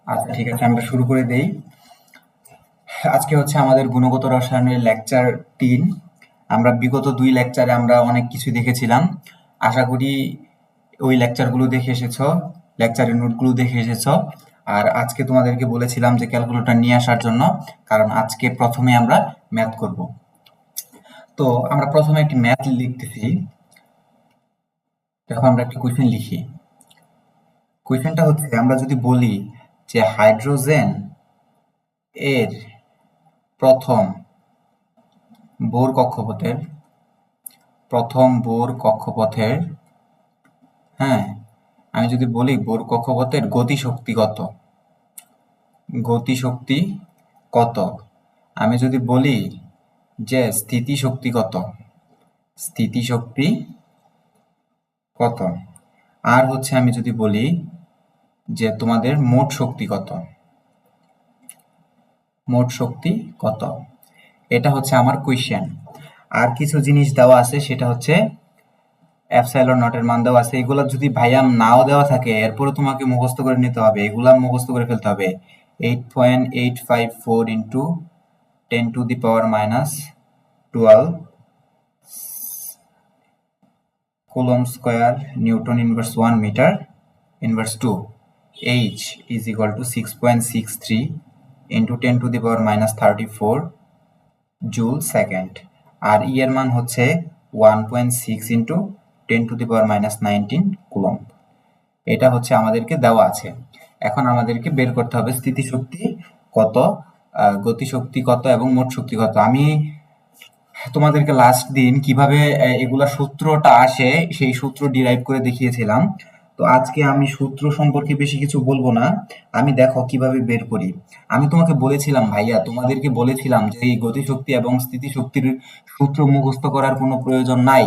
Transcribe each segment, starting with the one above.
আচ্ছা ঠিক আছে, আমরা শুরু করে দেই। আজকে হচ্ছে আমাদের গুণগত রসায়নের লেকচার 3। আমরা বিগত 2 লেকচারে আমরা অনেক কিছু দেখেছিলাম। আশা করি ওই লেকচারগুলো দেখে এসেছো, লেকচারের নোটগুলো দেখে এসেছো। আর আজকে তোমাদেরকে বলেছিলাম যে ক্যালকুলেটর নিয়ে আসার জন্য, কারণ আজকে প্রথমে আমরা ম্যাথ করব। তো আমরা প্রথমে একটি ম্যাথ লিখতেছি। দেখো আমরা একটি কোয়েশ্চেন লিখি। কোয়েশ্চেনটা হচ্ছে, আমরা যদি বলি যে হাইড্রোজেন এর প্রথম বোর কক্ষপথের হ্যাঁ, আমি যদি বলি বোর কক্ষপথের গতিশক্তি কত, আমি যদি বলি যে স্থিতিশক্তি কত, আর হচ্ছে আমি যদি বলি যে তোমাদের মোট শক্তি কত, এটা হচ্ছে আমার কোয়েশ্চেন। আর কিছু জিনিস দেওয়া আছে, সেটা হচ্ছে এপসাইলন নটের মান দেওয়া আছে। এগুলা যদি ভাইয়া নাও দেওয়া থাকে, এরপরে তোমাকে মুখস্থ করে নিতে হবে, এগুলা মুখস্থ করে ফেলতে হবে। 8.854 into 10⁻⁻12 coulomb square newton inverse 1 metre inverse 2, H is equal to 6.63 into 10⁻⁻34 joule second. আর ই এর মান হচ্ছে 1.6 ইন্টু 10⁻⁻19 কুলম্ব। এটা হচ্ছে আমাদেরকে দেওয়া আছে। এখন আমাদেরকে বের করতে হবে স্থিতিশক্তি কত, গতিশক্তি কত এবং মোট শক্তি কত। আমি তোমাদেরকে লাস্ট দিন কিভাবে এগুলা সূত্রটা আসে সেই সূত্র ডিরাইভ করে দেখিয়েছিলাম। তো আজকে আমি সূত্র সম্পর্কে বেশি কিছু বলবো না, আমি দেখো কিভাবে বের করি। আমি তোমাকে বলেছিলাম ভাইয়া, তোমাদেরকে বলেছিলাম যে এই গতিশক্তি এবং স্থিতিশক্তির সূত্র মুখস্থ করার কোনো প্রয়োজন নাই।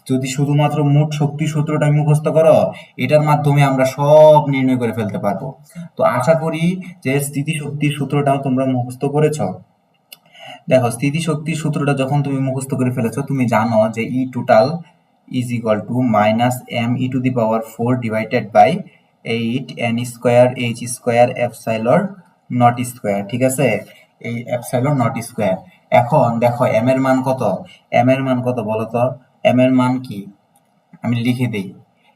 যদি শুধুমাত্র মোট শক্তি সূত্রটা মুখস্থ করো, এটার মাধ্যমে আমরা সব নির্ণয় করে ফেলতে পারবো। তো আশা করি যে স্থিতিশক্তির সূত্রটাও তোমরা মুখস্থ করেছো। দেখো, স্থিতিশক্তির সূত্রটা যখন তুমি মুখস্থ করে ফেলেছো, তুমি জানো যে E total is equal to minus M E to the power 4 divided by 8 N square H square epsilon not square. ঠিক আছে, এই এপসাইলন নট স্কোয়ার। এখন দেখো এম এর মান কত, বলো তো। এম এর মান কি, আমি লিখে দেই।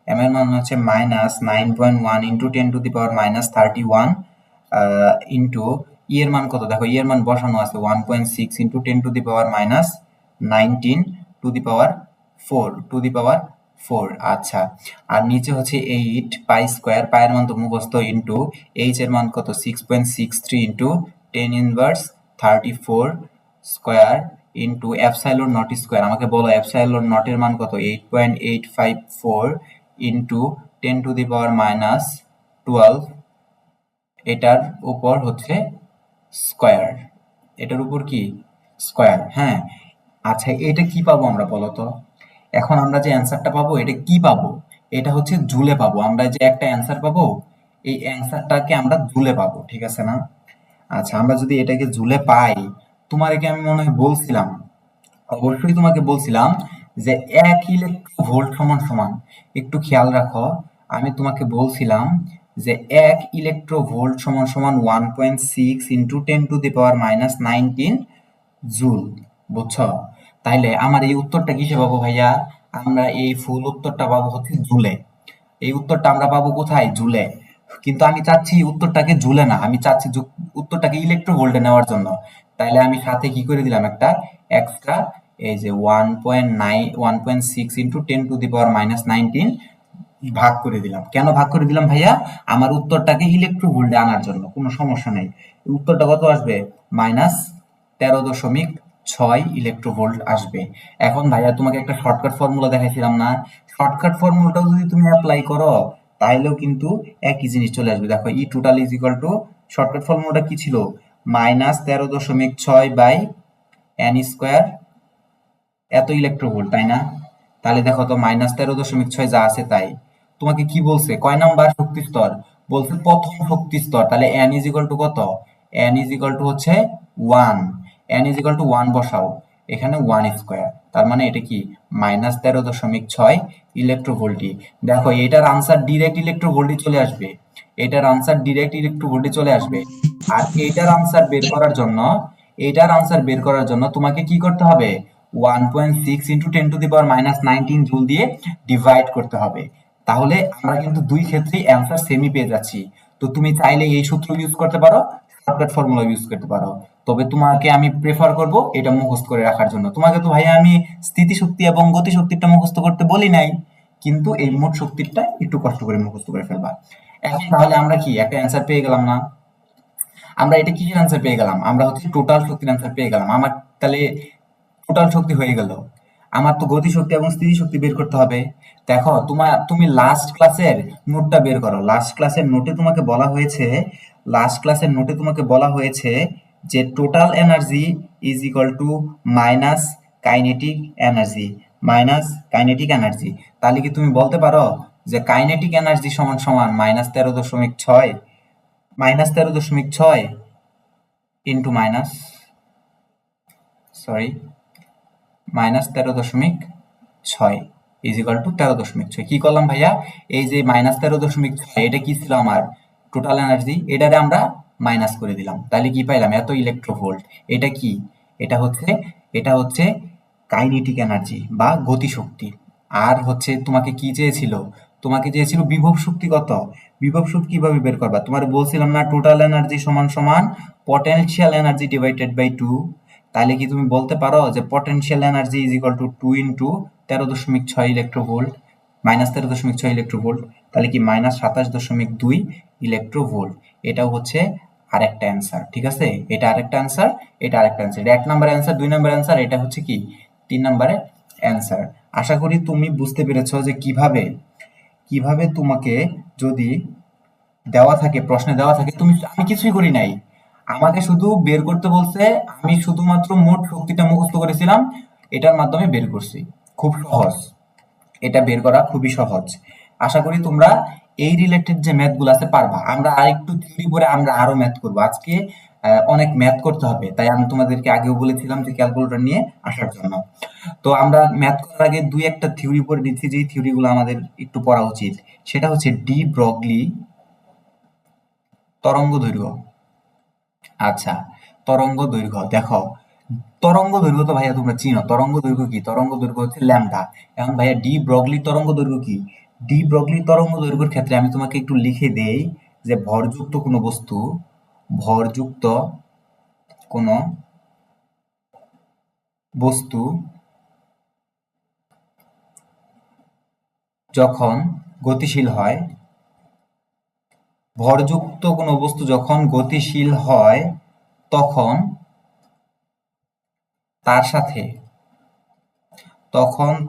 এম এর মান হচ্ছে -9.1 ইন্টু 10⁻⁻31 ইন্টু ই এর মান কত, দেখো ই এর মান বসানো আছে 1.6 ইন্টু 10⁻⁻19 টু দি পাওয়ার 4। আচ্ছা, আর নিচে হচ্ছে 8 পাই স্কোয়ার, পায়ের মান তো মুখস্থ, ইন্টু এইচ এর মান কত 6.63 into 10⁻34 square into epsilon not square. আমাকে বলো এপসাইলন নটের মান কত, 8.854 ইন্টু 10⁻⁻12, এটার উপর হচ্ছে স্কোয়ার, এটার উপর কি স্কোয়ার। হ্যাঁ, আচ্ছা এটা কি পাবো আমরা বলো তো। এখন আমরা যে অ্যান্সারটা পাবো, এটা কি পাবো, এটা হচ্ছে জুলে পাবো। আমরা যে একটা অ্যান্সার পাবো, এই অ্যান্সারটাকে আমরা জুলে পাবো, ঠিক আছে না। আচ্ছা, আমরা যদি এটাকে জুলে পাই, তোমাদেরকে আমি মনে হয় বলছিলাম, অবশ্যই তোমাকে বলছিলাম যে 1 ইলেকট্রোভোল্ট সমান সমান, একটু খেয়াল রাখো, আমি তোমাকে বলছিলাম যে 1 ইলেকট্রোভোল্ট সমান সমান 1.6 ইন্টু 10⁻⁻19 জুল, বুঝছো। তাইলে আমার এই উত্তরটা কিসে পাবো ভাইয়া, আমরা এই ফুল উত্তরটা পাবো হচ্ছে জুলে। এই উত্তরটা আমরা পাবো কোথায়, জুলে। কিন্তু আমি চাচ্ছি উত্তরটাকে জুলে না, আমি চাচ্ছি উত্তরটাকে ইলেকট্রোভোল্টে নেওয়ার জন্য। তাইলে আমি সাথে কি করে দিলাম, একটা এক্সট্রা, এই যে 1.6 ইন্টু 10⁻⁻19 ভাগ করে দিলাম। কেন ভাগ করে দিলাম ভাইয়া, আমার উত্তরটাকে ইলেকট্রোভোল্টে আনার জন্য। কোনো সমস্যা নেই, উত্তরটা কত আসবে, -13.6 ইলেকট্রোভোল্ট আসবে। এখন ভাইয়া তোমাকে একটা শর্টকাট ফর্মুলা দেখাইছিলাম না, শর্টকাট ফর্মুলাটাও যদি তুমি অ্যাপ্লাই করো, তাইলেও কিন্তু একই জিনিস চলে আসবে। দেখো E total is equal to, shortcut ফর্মুলাটা কি ছিল, -13.6 বাই এন স্কোয়ার, এত ইলেকট্রোভোল্ট, তাই না। তাহলে দেখো তো -13.6 যা আছে তাই। তোমাকে কি বলছে, কয় নাম্বার শক্তি স্তর, বলছে প্রথম শক্তি স্তর। তাহলে এন ইজ ইকুয়াল টু কত, এন ইজ ইকুয়াল টু হচ্ছে 1, এন ইজ ইকুয়াল টু 1 বসাও, এখানে 1 স্কোয়ার, তার মানে এটা কি -13.6 ইলেকট্রোভোল্টই। দেখো এটার আনসার ডিরেক্ট ইলেকট্রোভোল্টই চলে আসবে। এটার আনসার ডিরেক্ট ইলেকট্রোভোল্টে চলে আসবে। আর এটার আনসার বের করার জন্য তোমাকে কি করতে হবে, 1.6 ইন্টু 10⁻⁻19 জুল দিয়ে ডিভাইড করতে হবে। তাহলে আমরা কিন্তু দুই ক্ষেত্রেই অ্যান্সার সেমই পেয়ে যাচ্ছি। তো তুমি চাইলে এই সূত্র ইউজ করতে পারো, শর্টকাট ফর্মুলা ইউজ করতে পারো। তবে তোমাকে আমি প্রেফার করব এটা মুখস্থ করে রাখার জন্য। তোমাকে তো ভাইয়া আমি স্থিতিশক্তি এবং গতিশক্তিটা মুখস্থ করতে বলি নাই, কিন্তু এই মোট শক্তিটা একটু কষ্ট করে মুখস্থ করে ফেলবা। এখন তাহলে আমরা কি একটা অ্যান্সার পেয়ে গেলাম না? আমরা এটা কিসের অ্যান্সার পেয়ে গেলাম? আমরা হচ্ছে টোটাল শক্তির অ্যান্সার পেয়ে গেলাম। আমার তাহলে টোটাল শক্তি হয়ে গেল। আমার তো গতিশক্তি এবং স্থিতিশক্তি বের করতে হবে। দেখো তুমি লাস্ট ক্লাসের নোটটা বের করো। লাস্ট ক্লাসের নোটে তোমাকে বলা হয়েছে যে total energy is equal to minus kinetic energy, তাহলে কি তুমি বলতে পারো যে কাইনেটিক এনার্জি সমান সমান -13.6 ইন্টু -13.6 ইজ ইকুয়াল টু 13.6। কি করলাম ভাইয়া, এই যে -13.6 এটা কি ছিল আমার টোটাল এনার্জি, এটারে আমরা মাইনাস করে দিলাম, তাহলে কি পাইলাম এত ইলেকট্রোভোল্ট। এটা কি, এটা হচ্ছে কাইনেটিক এনার্জি বা গতিশক্তি। আর হচ্ছে তোমাকে চেয়েছিল বিভব শক্তি কত। বিভব শক্তি কিভাবে বের করবা, তোমার বলছিলাম না টোটাল এনার্জি সমান সমান পটেনশিয়াল এনার্জি ডিভাইডেড বাই 2। তাহলে কি তুমি বলতে পারো যে potential energy is equal to 2 into 13.6 electronvolt, -13.6 electronvolt, তাহলে কি -27.2 ইলেকট্রোভোল্ট। এটাও হচ্ছে আরেকটা অ্যান্সার। ঠিক আছে, এটা আরেকটা অ্যান্সার, এটা আরেকটা অ্যান্সার। এটা 1 নাম্বার অ্যান্সার, 2 নাম্বার অ্যান্সার, এটা হচ্ছে কি 3 নাম্বারের অ্যান্সার। আশা করি তুমি বুঝতে পেরেছো যে কিভাবে তোমাকে যদি প্রশ্নে দেওয়া থাকে, আমি কিছুই করি নাই, আমাকে শুধু বের করতে বলছে, আমি শুধুমাত্র মোট শক্তিটা মুখস্থ করেছিলাম, এটার মাধ্যমে বের করছি। খুব সহজ, এটা বের করা খুবই সহজ। আশা করি তোমরা এই রিলেটেড যে ম্যাথ গুলো আছে পারবা। আমরা আরেকটু থিওরি পরে আমরা আরো ম্যাথ করবো। আজকে অনেক ম্যাথ করতে হবে, তাই আমি তোমাদেরকে আগেও বলেছিলাম যে ক্যালকুলেটর নিয়ে আসার জন্য। তো আমরা ম্যাথ করার আগে দুই একটা থিওরি পরে নিচ্ছি, যেই থিওরি গুলো আমাদের একটু পড়া উচিত। সেটা হচ্ছে ডি ব্রগলি তরঙ্গ দৈর্ঘ্য। আচ্ছা, তরঙ্গ দৈর্ঘ্য দেখো, তরঙ্গ দৈর্ঘ্য তো ভাইয়া তোমরা চিনো, তরঙ্গ দৈর্ঘ্য কি, তরঙ্গ দৈর্ঘ্য হচ্ছে ল্যামডা। এখন ভাইয়া ডি ব্রগলি তরঙ্গ দৈর্ঘ্য কি, ডি ব্রগলি তরঙ্গ দৈর্ঘ্যের ক্ষেত্রে আমি তোমাকে একটু লিখে দেই যে ভরযুক্ত কোনো বস্তু যখন গতিশীল হয়, ভরযুক্ত কোনো বস্তু যখন গতিশীল হয় তখন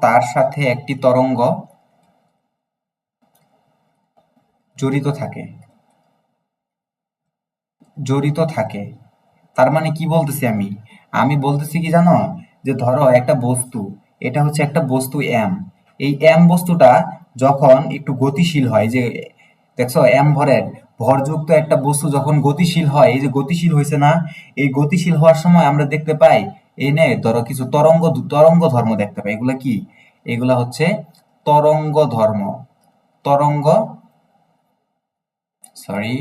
তার সাথে একটি তরঙ্গ জড়িত থাকে। তার মানে কি বলতেছি আমি বলতেছি কি জানো, যে ধরো একটা বস্তু, এটা হচ্ছে একটা বস্তু এম, এই এম বস্তুটা যখন একটু গতিশীল হয়, যে দেখছো এম ভরযুক্ত একটা বস্তু যখন গতিশীল হয়, এই যে গতিশীল হয়েছে না, এই গতিশীল হওয়ার সময় আমরা দেখতে পাই এই নে ধরো কিছু তরঙ্গ ধর্ম দেখতে পাই। এগুলা কি, এগুলা হচ্ছে তরঙ্গ ধর্ম, তরঙ্গ সরি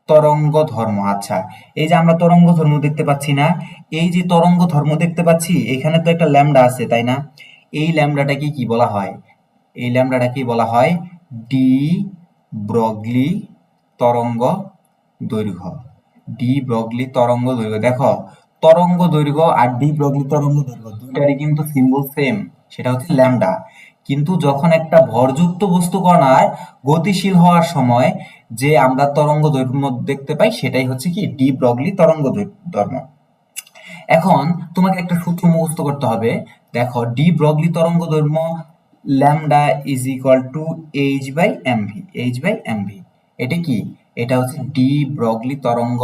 তরঙ্গ ধর্ম। আচ্ছা, এই যে আমরা তরঙ্গ ধর্ম দেখতে পাচ্ছি না, এই যে তরঙ্গ ধর্ম দেখতে পাচ্ছি, এখানে তো একটা ল্যামডা আছে তাই না, এই ল্যামডাটাকে কি বলা হয়, এই ল্যামডাটাকে বলা হয় ডি ব্রগলি তরঙ্গ দৈর্ঘ্য। ডি ব্রগলি তরঙ্গ দৈর্ঘ্য। দেখো, তরঙ্গ দৈর্ঘ্য আর ডি ব্রগলি তরঙ্গ দৈর্ঘ্য দুইটারই কিন্তু সিম্বল সেম, সেটা হচ্ছে ল্যামডা। কিন্তু যখন একটা ভরযুক্ত বস্তু কণার গতিশীল হওয়ার সময় যে আমরা তরঙ্গ দৈর্ঘ্য দেখতে পাই, সেটাই হচ্ছে কি ডি ব্রগলি তরঙ্গ দৈর্ঘ্য। এখন তোমাকে একটা সূত্র মুখস্থ করতে হবে। দেখো, ডি ব্রগলি তরঙ্গ দৈর্ঘ্য lambda is equal to H by MV. এটা কি, এটা হচ্ছে ডি ব্রগলি তরঙ্গ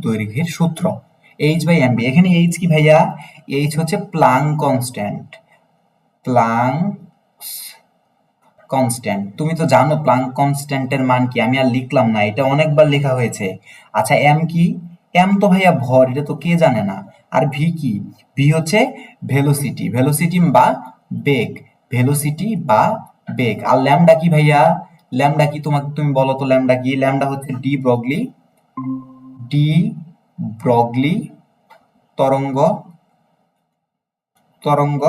দৈর্ঘ্যের সূত্র, এইচ/এমভি। এখানে এইচ কি ভাইয়া, এইচ হচ্ছে প্লাঙ্ক কনস্ট্যান্ট। তুমি তো জানো প্লাঙ্ক কনস্ট্যান্টের মান কি, আমি আর লিখলাম না, এটা অনেকবার লেখা হয়েছে। আচ্ছা, এম কি, এম তো ভাইয়া ভর, এটা তো কে জানে না। আর ভি কি, ভি হচ্ছে ভেলোসিটি বা বেগ, বেগ। আর ল্যামডা কি ভাইয়া? ল্যামডা কি তুমি বলো তো, ল্যামডা কি? ল্যামডা হচ্ছে ডি ব্রগলি তরঙ্গ তরঙ্গ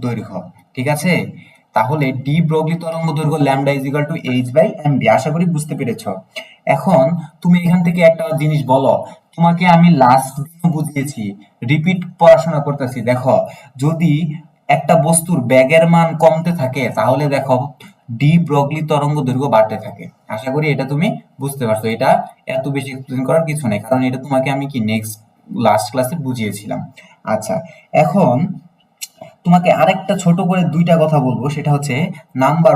দৈর্ঘ্য। ঠিক আছে, তাহলে ডি ব্রগলি তরঙ্গ দৈর্ঘ্য lambda is equal to H by M V. আশা করি বুঝতে পেরেছ। এখন তুমি এখান থেকে একটা জিনিস বলো, তোমাকে আমি লাস্ট দিনও বুঝিয়েছি, রিপিট পড়াশোনা করতেছি। দেখো, যদি একটা বস্তুর ব্যাগের মান কমতে থাকে তাহলে দেখো ডি ব্রগলি তরঙ্গ দৈর্ঘ্য বাড়তে থাকে। আশা করি এটা তুমি বুঝতে পারছো। এটা এত বেশি এক্সপ্লেন করার কিছু নেই, কারণ এটা তোমাকে আমি কি লাস্ট ক্লাসে বুঝিয়েছিলাম। আচ্ছা, এখন তোমাকে আরেকটা ছোট করে দুইটা কথা বলবো, সেটা হচ্ছে নাম্বার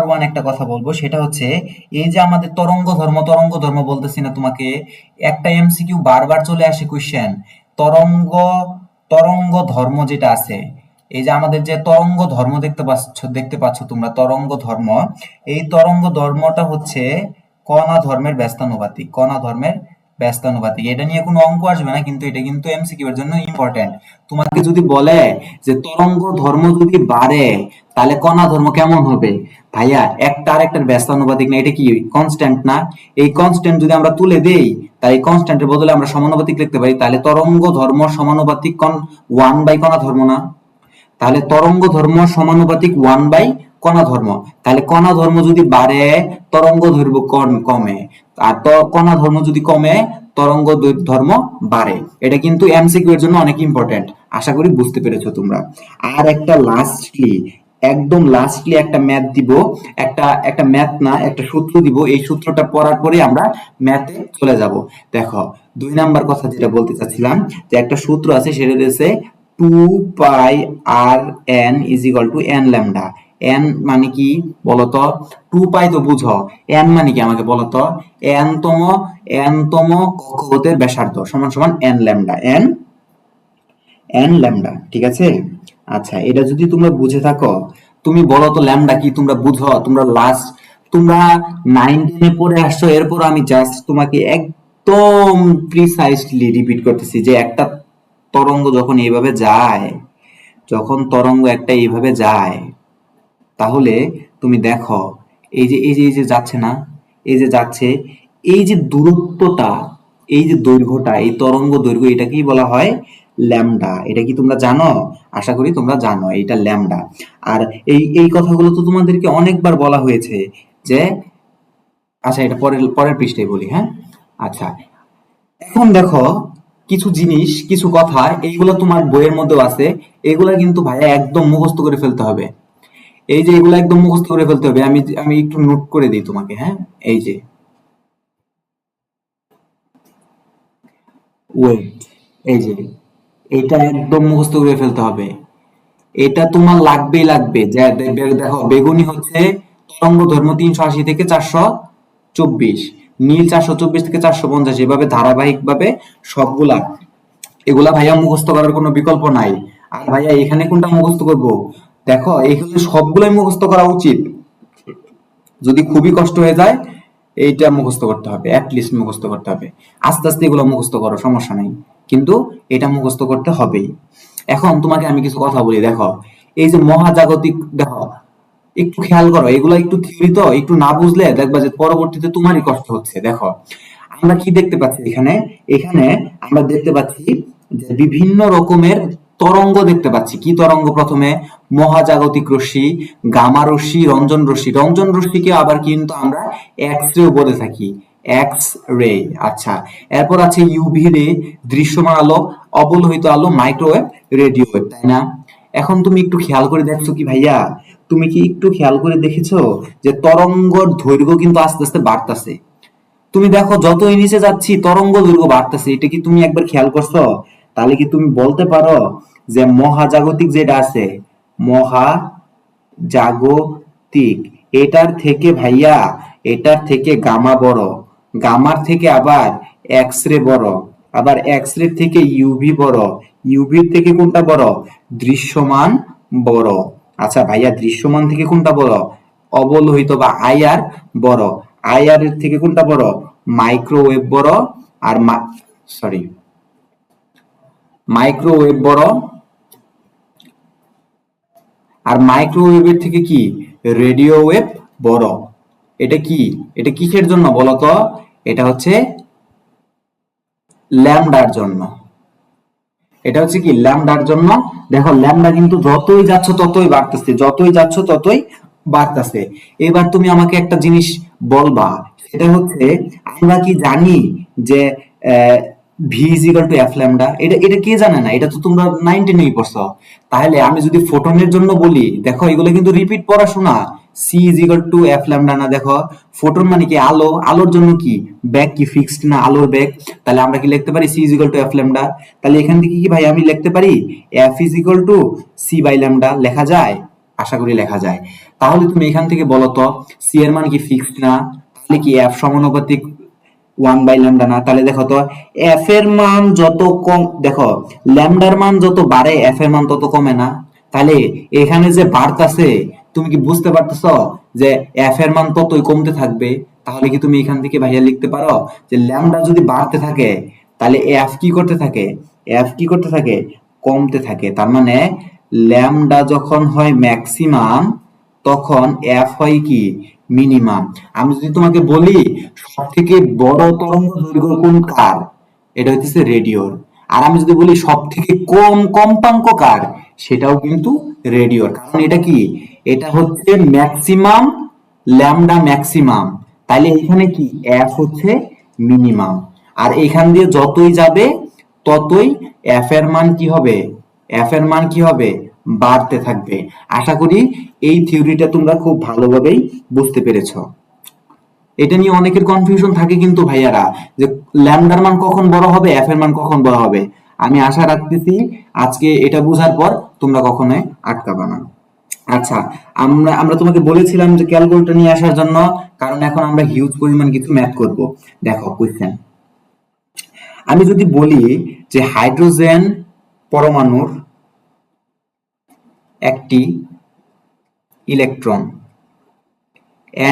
ওয়ান একটা কথা বলবো, সেটা হচ্ছে এই যে আমাদের তরঙ্গ ধর্ম বলতেছি না তোমাকে, একটা এমসিকিউ বারবার চলে আসে কোশ্চেন, তরঙ্গ তরঙ্গ ধর্ম যেটা আছে, এই যে আমাদের যে তরঙ্গ ধর্ম দেখতে পাচ্ছ তোমরা তরঙ্গ ধর্ম, এই তরঙ্গ ধর্মটা হচ্ছে কণা ধর্মের ব্যস্তানুপাতিক। এটা নিয়ে কোনো অঙ্ক আসবে না, কিন্তু এটা কিন্তু এমসিকিউ এর জন্য ইম্পর্টেন্ট। তোমাকে যদি বলে যে তরঙ্গ ধর্ম যদি বাড়ে তাহলে কণা ধর্ম কেমন হবে, ভাইয়া একটা আরেকটার ব্যস্তানুপাতিক না, এটা কি কনস্ট্যান্ট না? এই কনস্ট্যান্ট যদি আমরা তুলে দেই, তাই কনস্ট্যান্টের বদলে আমরা সমানুপাতিক লিখতে পারি, তাহলে তরঙ্গ ধর্ম সমানুপাতিক ওয়ান বাই কণা ধর্ম না? তাহলে তরঙ্গ ধর্ম সমানুপাতিক ওয়ান বাই কণা ধর্ম। তাহলে কণা ধর্ম যদি বাড়ে তরঙ্গ দৈর্ঘ্য কমে, আর কণা ধর্ম যদি কমে তরঙ্গ ধর্ম বাড়ে। এটা কিন্তু এমসিকিউ এর জন্য অনেক ইম্পর্টেন্ট। আশা করি বুঝতে পেরেছো তোমরা। আর একটা একদম লাস্টলি একটা ম্যাথ দিব, একটা ম্যাথ না, একটা সূত্র দিব। এই সূত্রটা পড়ার পরে আমরা ম্যাথে চলে যাব। দেখো, 2 নাম্বার কথা যেটা বলতে চাচ্ছিলাম, যে একটা সূত্র আছে, সেটা দিয়েছে 2πr(n) = n ল্যামডা। n মানে কি বলতো? 2π তো বুঝো, n মানে কি আমাকে বলতো? n তম কক্ষপথের ব্যাসার্ধ সমান সমান n ল্যামডা, n ল্যামডা। ঠিক আছে? আচ্ছা, এটা যদি তোমরা বুঝে থাকো, তুমি বলো তো ল্যামডা কি তোমরা বুঝো? তোমরা 9-10 এ পড়ে আসছো, এরপর আমি জাস্ট তোমাকে একদম প্রিসাইসলি রিপিট করতেছি যে একটা তরঙ্গ যখন একটা এইভাবে যায়, তাহলে তুমি দেখো এই যে যাচ্ছে না, এই যে যাচ্ছে, এই যে দূরত্বটা, এই যে দৈর্ঘ্যটা, এই তরঙ্গ দৈর্ঘ্য, এটাকেই বলা হয় ল্যামডা। এটা কি তোমরা জানো? আশা করি তোমরা জানো এটা ল্যামডা। আর এই কথাগুলো তো তোমাদেরকে অনেকবার বলা হয়েছে যে, আচ্ছা এটা পরের পরের পৃষ্ঠায় বলি, হ্যাঁ? আচ্ছা, এখন দেখো কিছু জিনিস, কিছু কথা, এইগুলো তোমার বইয়ের মধ্যেও আছে। এগুলা কিন্তু ভাইয়া একদম মুখস্থ করে ফেলতে হবে। এই যে এগুলো একদম মুখস্থ করে ফেলতে হবে। আমি একটু নোট করে দিই তোমাকে, হ্যাঁ? এই যে ওয়েট, এই যে এটা একদম মুখস্থ করে ফেলতে হবে। এটা তোমার লাগবে। দেখো, বেগুনি হচ্ছে তরঙ্গ ধর্ম 380 থেকে 424, নীল 424 থেকে 450, এভাবে ধারাবাহিক ভাবে সবগুলা। এগুলা ভাইয়া মুখস্থ করার কোনো বিকল্প নাই। আর ভাইয়া এখানে কোনটা মুখস্থ করব? দেখো, এখানে সবগুলাই মুখস্থ করা উচিত। যদি খুবই কষ্ট হয়ে যায়, এইটা মুখস্থ করতে হবে, অ্যাটলিস্ট মুখস্থ করতে হবে। আস্তে আস্তে এগুলো মুখস্থ করো, সমস্যা নাই, কিন্তু এটা মুখস্থ করতে হবেই। এখন তোমাকে আমি কিছু কথা বলি। দেখো, এই যে মহাজাগতিক, দেখো একটু খেয়াল করো, এগুলো একটু থিওরি তো, একটু না বুঝলে দেখবা যে পরবর্তীতে তোমারই কষ্ট হচ্ছে। দেখো, আমরা কি দেখতে পাচ্ছি এখানে? এখানে আমরা দেখতে পাচ্ছি যে বিভিন্ন রকমের তরঙ্গ দেখতে পাচ্ছি। কি তরঙ্গ? প্রথমে মহাজাগতিক রশ্মি, গামা রশ্মি, রঞ্জন রশ্মিকে আবার কিন্তু আমরা এক্স রে বলে থাকি, এক্স রে। আচ্ছা, এরপর আছে ইউভি রে, দৃশ্যমান আলো, অবলোহিত আলো, মাইক্রোওয়েভ, রেডিও ওয়েভ, তাই না? এখন তুমি একটু খেয়াল করে দেখছো কি ভাইয়া? তুমি কি একটু খেয়াল করে দেখেছো যে তরঙ্গর দৈর্ঘ্য কিন্তু আস্তে আস্তে বাড়তেছে? তুমি দেখো যতই নিচে যাচ্ছি তরঙ্গ দৈর্ঘ্য বাড়তেছে। এটা কি তুমি একবার খেয়াল করছো? তাহলে কি তুমি বলতে পারো যে মহাজাগতিক যেটা আছে, মহাজাগতিক, এটার থেকে ভাইয়া, এটার থেকে গামা বড়, গামার থেকে আবার এক্স রে বড়, আবার এক্স রে থেকে ইউভি বড়, ইউভির থেকে কোনটা বড়? দৃশ্যমান বড়। আচ্ছা ভাইয়া, দৃশ্যমান থেকে কোনটা বড়? অবলোহিত বা আইআর বড়। আইআর এর থেকে কোনটা বড়? মাইক্রোওয়েভ বড়। আর সরি, মাইক্রোওয়েভ বড়। আর মাইক্রোওয়েভের থেকে কি রেডিও ওয়েভ বড়। এটা কি, এটা কিসের জন্য বলতো? এটা হচ্ছে ল্যামডার জন্য। এটা হচ্ছে কি ল্যামডার জন্য। দেখো ল্যামডা কিন্তু যতই যাচ্ছ ততই বাড়তেছে, যতই যাচ্ছ ততই বাড়তেছে। এবার তুমি আমাকে একটা জিনিস বলবা, সেটা হচ্ছে আমরা কি জানি যে V is equal to F lambda? এটা এটা কে জানে না? এটা তো তোমরা 19 পড়ছো। তাহলে আমি যদি ফোটনের জন্য বলি, দেখো এগুলো কিন্তু রিপিট পড়াশোনা। C is equal to F lambda না? দেখো ফোটন মানে কি আলো, আলোর জন্য কি ব্যাগ কি ফিক্সড না, আলোর ব্যাগ। তাহলে আমরা কি লিখতে পারি C is equal to F lambda? তাহলে এখান থেকে কি ভাই আমি লিখতে পারি F is equal to C by lambda? লেখা যায়? আশা করি লেখা যায়। তাহলে তুমি এখান থেকে বলো তো সি এর মান কি ফিক্সড না? তাহলে কি এফ সমানুপাতিক 1/λ না? তাহলে দেখো তো এফ এর মান যত কম, দেখো ল্যামডার মান যত বাড়ে এফ এর মান তত কমে না? তাহলে এখানে যে বাড়তাছে, তুমি কি বুঝতে পারতেছো যে এফ এর মান ততই কমতে থাকবে? তাহলে কি তুমি এখান থেকে ভাইয়া লিখতে পারো যে ল্যামডা যদি বাড়তে থাকে তাহলে এফ কি করতে থাকে? এফ কি করতে থাকে? কমতে থাকে। তার মানে ল্যামডা যখন হয় ম্যাক্সিমাম তখন এফ হয় কি মিনিমাম। আমি যদি তোমাকে বলি সব থেকে বড় তরঙ্গ দৈর্ঘ্য কোন কার, এটা হচ্ছে রেডিওর। আর আমি যদি বলি সব থেকে কম কম্পাঙ্ক কার, সেটাও কিন্তু রেডিওর। কারণ এটা কি, এটা হচ্ছে ম্যাক্সিমাম, ল্যামডা ম্যাক্সিমাম। তাইলে এখানে কি এফ হচ্ছে মিনিমাম। আর এখান দিয়ে যতই যাবে ততই এফ এর মান কি হবে? এফ এর মান কি হবে? বাড়তে থাকবে। আশা করি এই থিওরিটা তোমরা খুব ভালোভাবেই বুঝতে পেরেছো। এটা নিয়ে অনেকের কনফিউশন থাকে কিন্তু ভাইয়ারা, যে ল্যামডার মান কখন বড় হবে, এফ এর মান কখন বড় হবে। আমি আশা রাখতেছি আজকে এটা বোঝার পর তোমরা কখনোই আটকাবা না। আচ্ছা, আমরা আমরা তোমাকে বলেছিলাম যে ক্যালকুলেটর নিয়ে আসার জন্য, কারণ এখন আমরা হিউজ পরিমাণ কিছু ম্যাথ করব। দেখো কোশ্চেন, আমি যদি বলি যে হাইড্রোজেন পরমাণুর একটি electron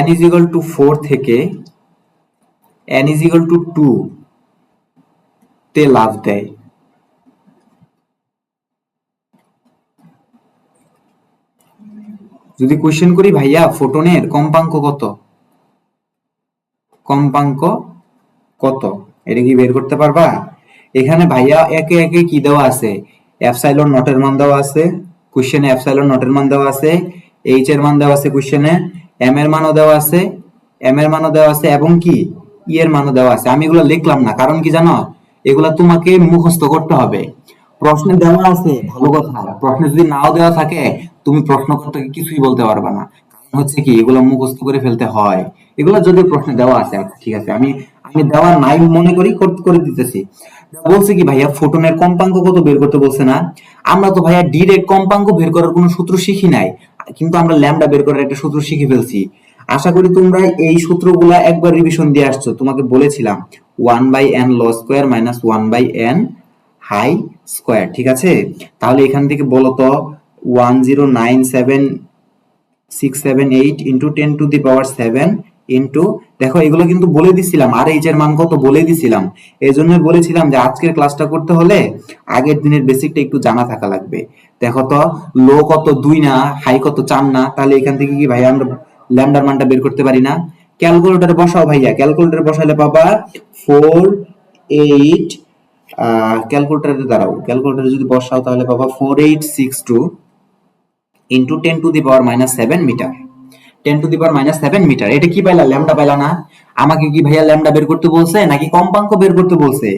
n is equal to 4 থেকে n is equal to 2 তে লাফ দেয়, যদি কোশ্চেন করি ভাইয়া ফোটনের কম্পাঙ্ক কত, কম্পাঙ্ক কত, এটা কি বের করতে পারবা? এখানে ভাইয়া একে একে কি দেওয়া আছে, এপসাইলন নটের মান দেওয়া আছে কোশ্চেনে, এপসাইলন নটের মান দেওয়া আছে, এইচ এর মান দেওয়া আছে কোশ্চেনে, এম এর মানও দেওয়া আছে, এম এর মানও দেওয়া আছে, এবং কি ই এর মানও দেওয়া আছে। আমি এগুলো লিখলাম না, কারণ কি জানো, এগুলা তোমাকে মুখস্থ করতে হবে। প্রশ্নে দেওয়া আছে ভালো কথা, প্রশ্নে যদি নাও দেওয়া থাকে তুমি প্রশ্নকর্তাকে কিছুই বলতে পারবে না। কারণ হচ্ছে কি এগুলো মুখস্থ করে ফেলতে হয়। এগুলো যদি প্রশ্নে দেওয়া আছে, আচ্ছা ঠিক আছে, আমি আমি দেওয়া নাই মনে করি করে দিতেছি। বলছে কি ভাইয়া ফোটনের কম্পাঙ্ক কত বের করতে বলছে না? আমরা তো ভাইয়া ডিরেক্ট কম্পাঙ্ক বের করার কোনো সূত্র শিখি নাই, কিন্তু আমরা ল্যামডা বের করার একটা সূত্র শিখে ফেলছি। আশা করি তোমরা এই সূত্রগুলা একবার রিভিশন দিয়ে আসছো। তোমাকে বলেছিলাম 1/n low square minus 1/n high square, ঠিক আছে? তাহলে এখান থেকে বলো তো 1097678 ইন্টু 10⁻7 ইন্টু, দেখো এগুলো কিন্তু বলে দিছিলাম, আর এইচ এর মান কত বলে দিছিলাম। এই জন্য বলেছিলাম যে আজকের ক্লাসটা করতে হলে আগের দিনের বেসিকটা একটু জানা থাকা লাগবে। দেখো তো লো কত 2 না, হাই কত 4 না? তাহলে এখান থেকে কি ভাই আমরা ল্যামডার মানটা বের করতে পারি না? ক্যালকুলেটরে বসাও ভাইয়া, ক্যালকুলেটরে বসালে পাবা 48, ক্যালকুলেটরে দাঁড়াও, ক্যালকুলেটরে যদি বসাও তাহলে পাবা 4862 ইন্টু 10⁻⁻7 মিটার, 10⁻⁻7 মিটার। এটা কি পাইলা? ল্যামডা পাইলা না? আমাকে কি ভাইয়া ল্যামডা বের করতে বলছে নাকি কম্পাঙ্ক বের করতে বলছে?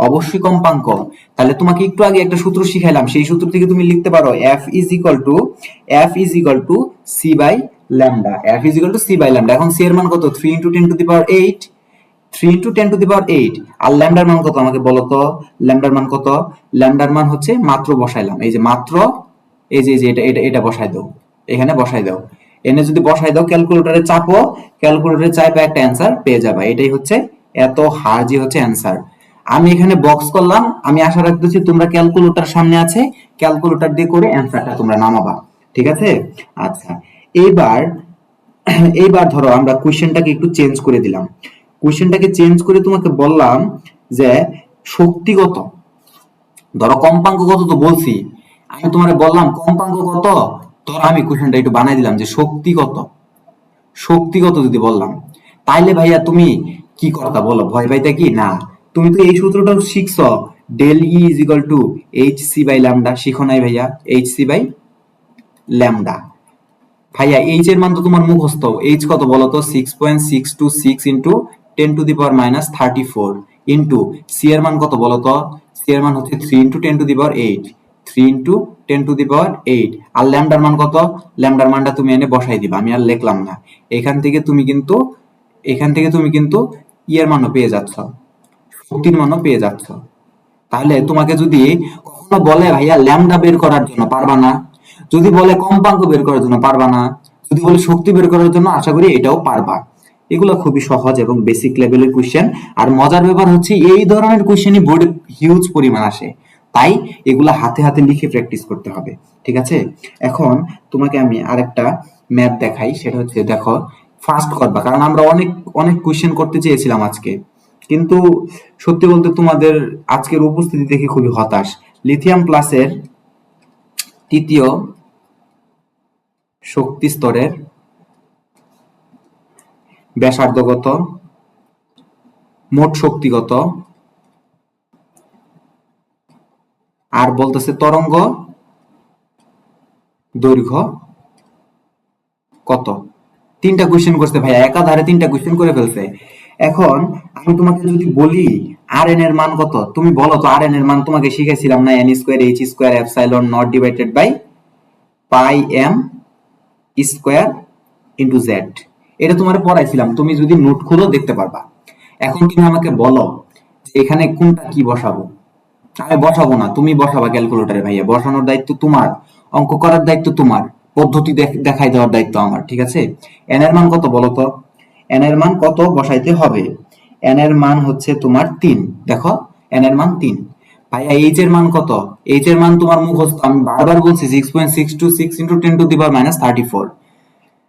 অবশ্যই কম্পাঙ্ক। তাহলে তোমাকে একটু আগে একটা সূত্র শিখাইলাম, সেই সূত্র থেকে তুমি লিখতে পারো F c by lambda, F c by lambda. এখন c এর মান কত? 3 ইন্টু 10⁻8, 3 ইন্টু 10⁻8। আর ল্যামডার মান কত আমাকে বলো তো? ল্যামডার মান কত? ল্যামডার মান হচ্ছে মাত্র বসাইলাম, এই যে মাত্র, এই যে এটা এটা এটা বসাই দাও, এখানে বসাই দাও, এনে যদি বসাই দাও ক্যালকুলেটরে চাপো, ক্যালকুলেটরে চাইপে একটা অ্যান্সার পেয়ে যাবে। এটাই হচ্ছে এত হার্জি হচ্ছে অ্যান্সার। আমি এখানে বক্স করলাম, আমি আশা রাখতেছি তোমরা ক্যালকুলেটর সামনে আছে, ক্যালকুলেটর দিয়ে করে অ্যান্সারটা তোমরা নামাবা, ঠিক আছে? আচ্ছা, এইবার এইবার ধরো আমরা কোশ্চেনটাকে একটু চেঞ্জ করে দিলাম, কোশ্চেনটাকে চেঞ্জ করে তোমাকে বললাম যে শক্তিগত, ধরো কম্পাঙ্ক কত তো বলছি, আমি তোমারে বললাম কম্পাঙ্ক কত, ধর আমি কোশ্চেনটা একটু বানাই দিলাম যে শক্তি কত যদি বললাম, তাইলে ভাইয়া তুমি কি করতা বলো, ভয় পাইতা কি না? তুমি তো এই সূত্রটাও শিখছ, del E is equal to H C by lambda, শিখো নাই ভাইয়া? H C by lambda. ভাইয়া এইচ এর মান তো তোমার মুখস্থ, এইচ কত বলো তো? 6.626 ইন্টু 10⁻34 ইন্টু সি এর মান কত বলো তো? সি এর মান হচ্ছে 3 ইন্টু 10⁻8, 3 ইন্টু 10⁻8। আর ল্যামডার মান কত? ল্যামডার মানটা তুমি এনে বসাই দিবা, আমি আর লিখলাম না। এখান থেকে তুমি কিন্তু ইয়ের মানও পেয়ে যাচ্ছ, শক্তির মানও পেয়ে যাচ্ছ। তাহলে তোমাকে যদি কখনো বলে ভাইয়া ল্যামডা বের করার জন্য, পারবা না। যদি বলে কম্পাঙ্ক বের করার জন্য, পারবা না। যদি বলে শক্তি বের করার জন্য, আশা করি এটাও পারবা। এগুলো খুবই সহজ এবং বেসিক লেভেলের কোশ্চেন। আর মজার ব্যাপার হচ্ছে এই ধরনের কোশ্চেনই বোর্ডে হিউজ পরিমাণ আসে, তাই এগুলা হাতে হাতে লিখে প্র্যাকটিস করতে হবে। ঠিক আছে, এখন তোমাকে আমি আরেকটা ম্যাথ দেখাই, সেটা হচ্ছে দেখো, ফাস্ট করবা, কারণ আমরা অনেক অনেক কোশ্চেন করতে চেয়েছিলাম আজকে, কিন্তু সত্যি বলতে তোমাদের আজকের উপস্থিতি দেখে খুবই হতাশ। লিথিয়াম প্লাসের তৃতীয় শক্তি স্তরের ব্যাসার্ধ কত, মোট শক্তি কত, আর বলতেছে তরঙ্গ দৈর্ঘ্য কত। তিনটা কোশ্চেন করছে ভাইয়া, একাধারে তিনটা কোশ্চেন করে ফেলছে। এখন আমি তোমাকে যদি বলি আর এন এর মান কত, তুমি বলো তো। আর এন এর মান তোমাকে শিখেছিলাম না, N square H square epsilon not divided by pi M square into Z. এটা তোমার পড়াইছিলাম, তুমি যদি নোট খুলো দেখতে পারবা। এখন তুমি আমাকে বলো যে এখানে কোনটা কি বসাবো। আমি বসাবো না, তুমি বসাবা ক্যালকুলেটরে ভাইয়া, বসানোর দায়িত্ব তোমার, অঙ্ক করার দায়িত্ব তোমার, পদ্ধতি দেখাই দেওয়ার দায়িত্ব আমার। ঠিক আছে, এন এর মান কত বলো তো? এন এর মান কত বসাইতে হবে? এন এর মান হচ্ছে তোমার 3। দেখো, এন এর মান 3। ভাইয়া এইচ এর মান কত? এইচ এর মান তোমার মুখস্থ, আমি বারবার বলছি 6.626 ইন্টু 10⁻34।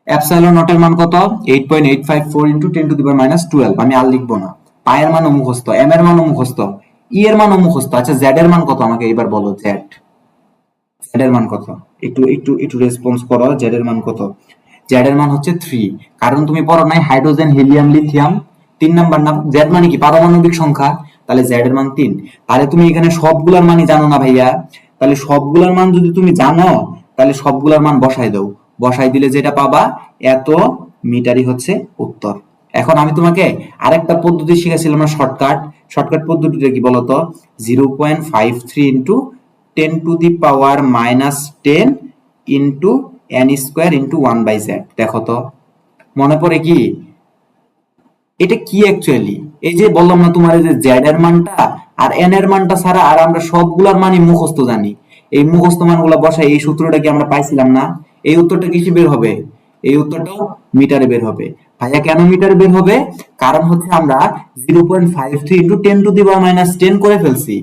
এপসাইলন নটের মান কত? 8.854 ইন্টু 10⁻12। আমি আর লিখবো না। পায়ের মানও মুখস্থ, এম এর মানও মুখস্থ, ই এর মানও মুখস্থ। আচ্ছা, জেড এর মান কত আমাকে এবার বলো। জেড জেড এর মান কত? একটু একটু একটু রেসপন্স করো। জেড এর মান কত? জেড এর মান হচ্ছে 3, কারণ তুমি পড়ো নাই হাইড্রোজেন হিলিয়াম লিথিয়াম 3 নাম্বার না? জেড মানে কি? পারমাণবিক সংখ্যা। তাহলে জেড এর মান 3। তাহলে তুমি এখানে সবগুলার মানই জানো না ভাইয়া? তাহলে সবগুলার মান যদি তুমি জানো, তাহলে সবগুলার মান বসাই দাও। বসাই দিলে যেটা পাবা, এত মিটারই হচ্ছে উত্তর। এখন আমি তোমাকে আরেকটা পদ্ধতি শিখেছিলাম না, শর্টকাট পদ্ধতিটা কি বলতো? 0.53 into 10⁻10 into N square into 1/z। দেখো তো, মনে পড়ে কি? এটা কি অ্যাকচুয়ালি? এই যে বললাম না তোমার, এই যে জেড এর মানটা আর এন এর মানটা ছাড়া আর আমরা সবগুলার মানই মুখস্থ জানি। এই মুখস্থ মানগুলো বসাই এই সূত্রটা কি আমরা পাইছিলাম না? এই উত্তরটা কিসে বের হবে? এই উত্তরটাও মিটারে বের হবে। ভাইয়া কেন মিটারে বের হবে? কারণ হচ্ছে আমরা 0.53 ইন্টু 10⁻10 করে ফেলছি।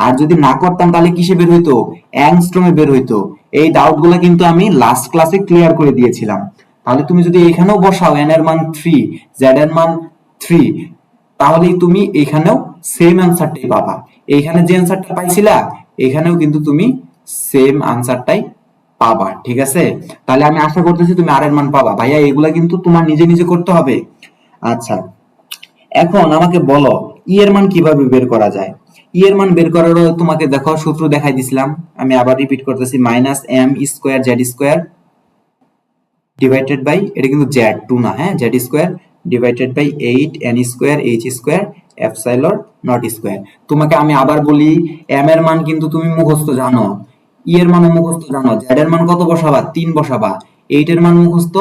আর যদি না করতাম তাহলে কিসে বের হইতো? অ্যাংস্ট্রমে বের হইতো। এই ডাউট গুলো কিন্তু আমি লাস্ট ক্লাসে ক্লিয়ার করে দিয়েছিলাম। তাহলে তুমি যদি এখানেও বসাও এন এর মান 3, জেড এর মান 3, তাহলেই তুমি এখানেও সেম অ্যান্সারটাই পাবা। এইখানে যে অ্যান্সারটা পাইছিলা, এখানেও কিন্তু তুমি সেম অ্যান্সারটাই পাবা। ঠিক আছে, তাহলে আমি আশা করতেছি তুমি আর এর মান পাবা। ভাইয়া এগুলা কিন্তু তোমার নিজে নিজে করতে হবে। আচ্ছা, এখন আমাকে বলো ই এর মান কিভাবে বের করা যায়। ই এর মান বের করারও তোমাকে দেখো সূত্র দেখাই দিছিলাম, আমি আবার রিপিট করতেছি। Minus M square Z square divided by, এটা কিন্তু জেড 2 না, হ্যাঁ, Z square divided by 8 N square H square epsilon not square. তোমাকে আমি আবার বলি, এম এর মান কিন্তু তুমি মুখস্থ জানো, ই এর মানও মুখস্থ জানো। জেড এর মান কত বসাবা? 3 বসাবা। 8 এর মান মুখস্থ,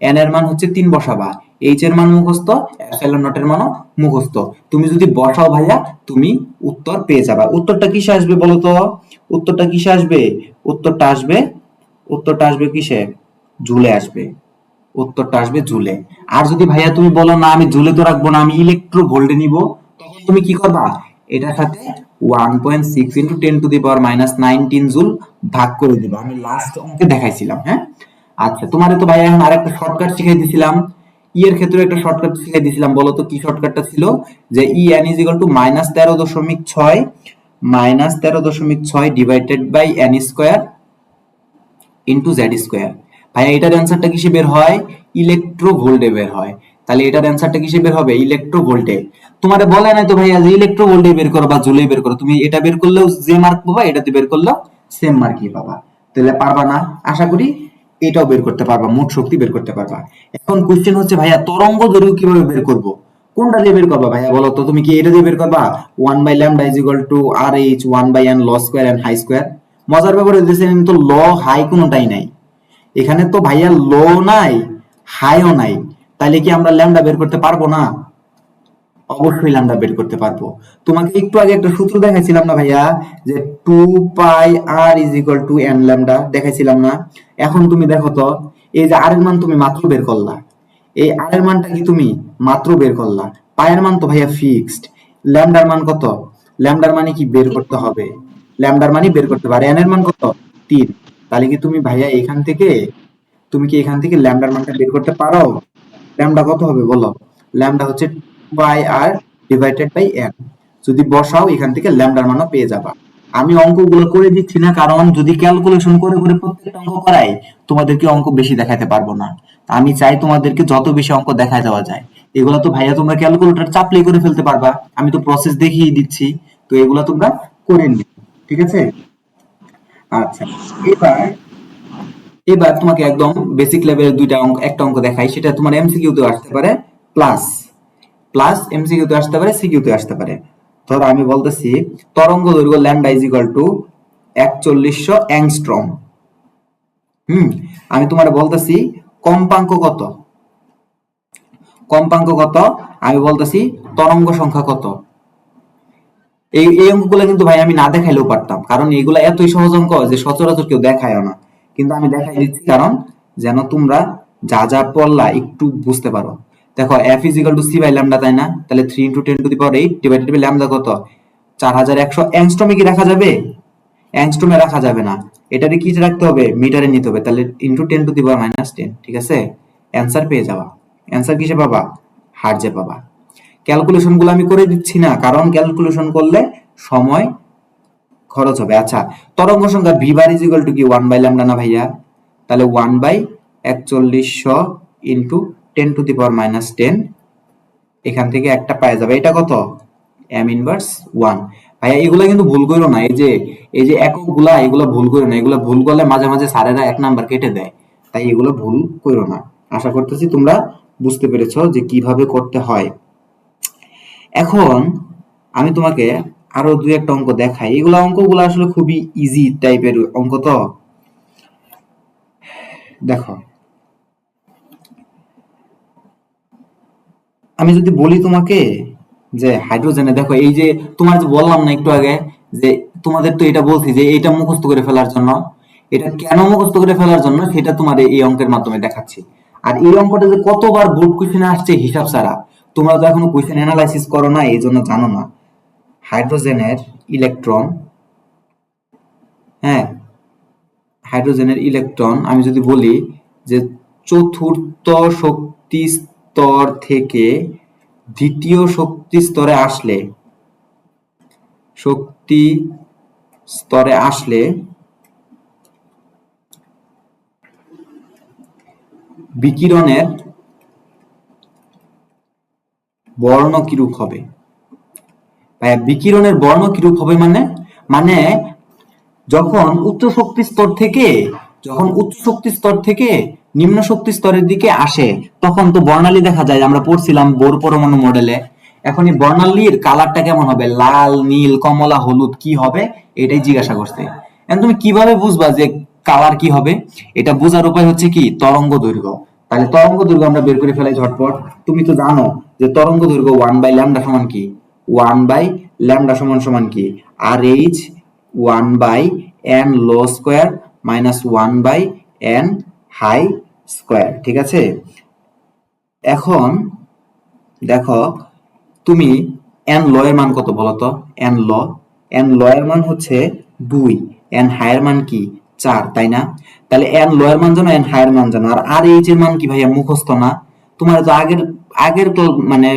এন এর মান হচ্ছে 3 বসাবা। এইচ এর মান মুখস্থ, এপসাইলন নট এর মানও মুখস্থ। তুমি যদি বসাও ভাইয়া, তুমি উত্তর পেয়ে যাবা। উত্তরটা কিসে আসবে বলো তো? উত্তরটা কিসে আসবে? উত্তরটা আসবে উত্তরটা আসবে কিসে? জুলে আসবে। উত্তরটা আসবে জুলে। আর যদি ভাইয়া তুমি বলো না আমি জুলে তো রাখবো না, আমি ইলেকট্রো ভোল্টে নিব, তখন তুমি কি করবা? এটার সাথে 1.6 ইন্টু 10⁻19 জুল ভাগ করে দিবা। আমি লাস্ট অঙ্কে দেখাইছিলাম, হ্যাঁ। আচ্ছা, তোমারে তো ভাইয়া এখন আরেকটা শর্টকাট শিখাই দিছিলাম, ই এর ক্ষেত্রে একটা শর্টকাট শিখাই দিছিলাম। বলো তো কি শর্টকাটটা ছিল? যে E N is equal to -13.6 divided by N square into Z square. ভাইয়া এটার অ্যান্সারটা কিসে বের হয়? ইলেকট্রোভোল্টে বের হয়। তাহলে এটার অ্যান্সারটা কিসে বের হবে? ইলেকট্রোভোল্টে। তোমারে বলে নাই তো ভাইয়া যে ইলেকট্রোভোল্টে বের করো বা জুলে বের করো, তুমি এটা বের করলেও যে মার্ক পাবা, এটাতে বের করলেও সেম মার্কই পাবা। তাহলে পারবা না? আশা করি এটাও বের করতে পারবা, মোট শক্তি বের করতে পারবা। এখন কোশ্চেন হচ্ছে ভাইয়া তরঙ্গ দৈর্ঘ্য কিভাবে বের করব? কোনটা দিয়ে বের করবা ভাইয়া বলো তো? তুমি কি এটা দিয়ে বের করবা 1 by lambda is equal to R H 1 by N low square and high square? মজার ব্যাপার হইতেছে তো ল হাই কোনোটাই নাই এখানে, তো ভাইয়া লো নাই হাইও নাই। তাইলে কি আমরা ল্যামডা বের করতে পারবো না? অবশ্যই ল্যামডা বের করতে পারবো। তোমাকে একটু আগে একটা সূত্র দেখাইছিলাম না ভাইয়া, যে 2 pi R is equal to N lambda, দেখাইছিলাম না? এখন তুমি দেখো তো, এই যে আর এর মান তুমি মাত্র বের করলা, এই আর এর মানটা কি তুমি মাত্র বের করলা, পায়ের মান তো ভাইয়া ফিক্সড, ল্যামডার মান কত? ল্যামডার মানে কি বের করতে হবে, ল্যামডার মানে বের করতে পারে, এন এর মান কত? 3। তাহলে কি তুমি ভাইয়া এখান থেকে, তুমি কি এখান থেকে ল্যামডার মানটা বের করতে পারো? ল্যামডা কত হবে বলো? ল্যামডা হচ্ছে 2 by R divided by N. যদি বসাও এখান থেকে ল্যামডার মানও পেয়ে যাবা। আমি অঙ্কগুলো করে দিচ্ছি না, কারণ যদি ক্যালকুলেশন করে করে প্রত্যেকটা অঙ্ক করাই, তোমাদেরকে অঙ্ক বেশি দেখাতে পারবো না। আমি চাই তোমাদেরকে যত বেশি অঙ্ক দেখায় দেওয়া যায়। এগুলো তো ভাইয়া তোমরা ক্যালকুলেটর চাপলেই করে ফেলতে পারবা, আমি তো প্রসেস দেখিয়ে দিচ্ছি। তো এগুলো তোমরা করে নিও, ঠিক আছে? আচ্ছা, এবার এবার তোমাকে একদম বেসিক লেভেলের দুইটা অঙ্ক, একটা অঙ্ক দেখাই, সেটা তোমার এমসিকিউ তে আসতে পারে, প্লাস প্লাস এমসিকিউ তে আসতে পারে, সিকিউ তে আসতে পারে। ধরো আমি বলতেছি তরঙ্গ দৈর্ঘ্য lambda is equal two 4100 angstrom. আমি তোমার বলতেছি কম্পাঙ্ক কত, কম্পাঙ্ক কত, আমি বলতেছি তরঙ্গ সংখ্যা কত। এই এই অঙ্কগুলো কিন্তু ভাই আমি না দেখাইলেও পারতাম, কারণ এগুলা এতই সহজ অঙ্ক যে সচরাচর কেউ দেখায়ও না, কিন্তু আমি দেখাই দিচ্ছি কারণ যেন তোমরা যা যা পড়লা একটু বুঝতে পারো। দেখো F is equal to C by lambda, তাই না? তাহলে 3 into 10 to the power 8 divided by lambda কত? 4100 অ্যাংস্ট্রমে কি রাখা যাবে? অ্যাংস্ট্রমে রাখা যাবে না, এটারে কি রাখতে হবে? মিটারে নিতে হবে। তাহলে ইন্টু 10 টু দি পাওয়ার -10, ঠিক আছে? অ্যান্সার পেয়ে যাবা। অ্যান্সার কিসে পাবা? হার্জে পাবা। ক্যালকুলেশন গুলো আমি করে দিচ্ছি না, কারণ ক্যালকুলেশন করলে সময় খরচ হবে। আচ্ছা, তরঙ্গ সংখ্যা V bar is equal to কি 1 বাই ল্যামডা না ভাইয়া? তাহলে 1 by 4100 into 10 to the power -10, এখান থেকে একটা পাওয়া যাবে। এটা কত? M inverse 1। ভাইয়া এগুলা কিন্তু ভুল করো না, এই যে একক গুলা, এগুলা ভুল করো না। এগুলা ভুল করলে মাঝে মাঝে স্যারেরা 1 নাম্বার কেটে দেয়, তাই এগুলো ভুল করো না। আশা করতেছি তোমরা বুঝতে পেরেছো যে কিভাবে করতে হয়। এখন আমি তোমাকে আরো দুই একটা অঙ্ক দেখাই। এগুলা অঙ্কগুলো আসলে খুবই ইজি টাইপের অঙ্ক। তো দেখো, আমি যদি বলি তোমাকে যে হাইড্রোজেনে, দেখো এই যে তোমার যে বললাম না একটু আগে, যে তোমাদের তো এটা বলছি যে এটা মুখস্থ করে ফেলার জন্য, এটা কেন মুখস্থ করে ফেলার জন্য সেটা তোমার এই অঙ্কের মাধ্যমে দেখাচ্ছি। আর এই অঙ্কটা যে কতবার বোর্ড কোশ্চেনে আসছে হিসাব ছাড়া, তোমরা তো এখনো কোশ্চেন অ্যানালাইসিস করো না, এই জন্য জানো না। হাইড্রোজেনের ইলেকট্রন, হ্যাঁ, হাইড্রোজেনের ইলেকট্রন আমি যদি বলি যে চতুর্থ শক্তি স্তর থেকে দ্বিতীয় শক্তি স্তরে আসলে, শক্তি স্তরে আসলে বিকিরণের বর্ণ কিরূপ হবে? বিকিরণের বর্ণ কিরূপ হবে মানে, মানে যখন উচ্চ শক্তি স্তর থেকে, যখন উচ্চ শক্তি স্তর থেকে নিম্ন শক্তি স্তরের দিকে আসে, তখন তো বর্ণালী দেখা যায়, আমরা পড়ছিলাম বোর পরমাণু মডেলে। এখন এই বর্ণালীর কালারটা কেমন হবে? লাল, নীল, কমলা, হলুদ কি হবে? এটাই জিজ্ঞাসা করছে। এখন তুমি কিভাবে বুঝবা যে কালার কি হবে? এটা বোঝার উপায় হচ্ছে কি তরঙ্গ দৈর্ঘ্য। তাহলে তরঙ্গ দৈর্ঘ্য আমরা বের করে ফেলাই ঝটপট। তুমি তো জানো যে তরঙ্গ দৈর্ঘ্য 1 বাই ল্যামডা সমান কি? 1 বাই ল্যামডা সমান সমান কি? R H 1 by N low square minus 1 by N high square, ঠিক আছে? এখন দেখো, তুমি এন ল এর মান কত বলো তো? এন ল, এন ল এর মান হচ্ছে 2, এন হাই এর মান কি? 4, তাই না? তাহলে এন ল এর মান জানো, এন হাই এর মান জানো, আর আর এইচ এর মান কি ভাইয়া মুখস্থ না? তোমার তো আগের আগের মানে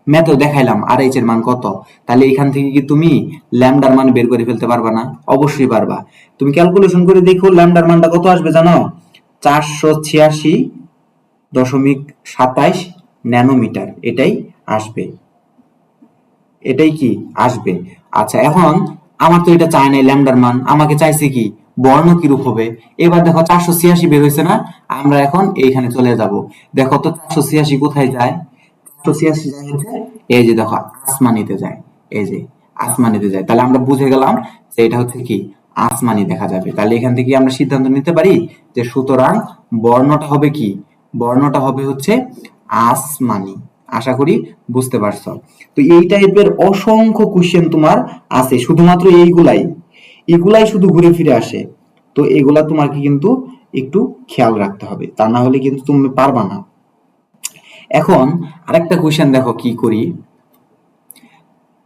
ম্যাথেও দেখাইলাম RH এর মান কত। তাহলে এখান থেকে কি তুমি ল্যামডার মান বের করে ফেলতে পারবা না? অবশ্যই পারবা। তুমি ক্যালকুলেশন করে দেখো ল্যামডার মানটা কত আসবে জানো? 486.27 ন্যানোমিটার এটাই আসবে। এটাই কি আসবে। আচ্ছা, এখন আমার তো এটা চাই নাই ল্যামডার মান, আমাকে চাইছে কি বর্ণ কিরূপ হবে। এবার দেখো 486 বের হয়েছে না, আমরা এখন এইখানে চলে যাব। দেখো তো 486 কোথায় যায়? 486 যায় হচ্ছে এই যে দেখো আসমানিতে যায়, এই যে আসমানিতে যায়। তাহলে আমরা বুঝে গেলাম যে এটা হচ্ছে কি আসমানি দেখা যাবে। তাহলে এখান থেকে আমরা সিদ্ধান্ত নিতে পারি যে সুতরাং বর্ণটা হবে কি, বর্ণটা হবে হচ্ছে আসমানি। আশা করি বুঝতে পারছো। তো এই টাইপের অসংখ্য কোশ্চেন তোমার আছে, শুধুমাত্র এগুলাই শুধু ঘুরে ফিরে আসে। তো এগুলা তোমাকে কিন্তু একটু খেয়াল রাখতে হবে, তা না হলে কিন্তু তুমি পারবা না। এখন আরেকটা কোশ্চেন দেখো কি করি।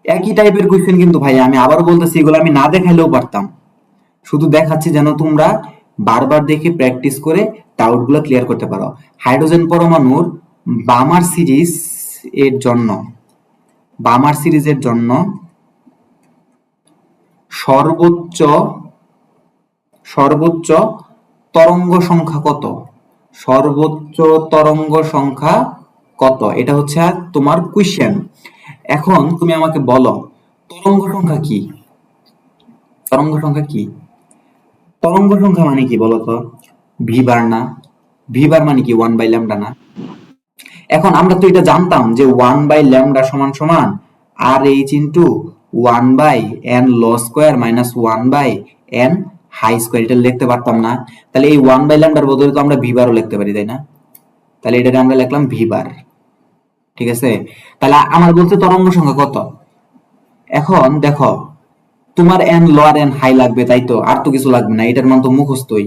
একই টাইপের কোশ্চেন কিন্তু ভাই আমি আবারও বলতেছি, এগুলো আমি না দেখাইলেও পারতাম, শুধু দেখাচ্ছি যেন তোমরা বারবার দেখে প্র্যাকটিস করে ডাউট গুলো ক্লিয়ার করতে পারো। হাইড্রোজেন পরমাণুর বামার সিরিজ এর জন্য, বামার সিরিজের জন্য সর্বোচ্চ সর্বোচ্চ তরঙ্গ সংখ্যা কত? সর্বোচ্চ তরঙ্গ সংখ্যা কত, এটা হচ্ছে তোমার কোশ্চেন। এখন তুমি আমাকে বলো তরঙ্গ সংখ্যা কি? তরঙ্গ সংখ্যা কি? তরঙ্গ সংখ্যা মানে কি বলতো? ভি বার না? ভি বার মানে কি 1/λ না? এখন আমরা তো এটা জানতাম যে 1/λ সমান সমান R H into 1/n low square minus 1/n high square, এটা লিখতে পারতাম না? তাহলে এই 1/λ বদলে তো আমরা ভি বারও লিখতে পারি, তাই না? তাহলে এটাকে আমরা লিখলাম ভি বার। ঠিক আছে, তাহলে আমার বলতে তরঙ্গ সংখ্যা কত। এখন দেখো তোমার এন লো আর এন হাই লাগবে, তাই তো, আর তো কিছু লাগবে না, এটার মান তো মুখস্থই।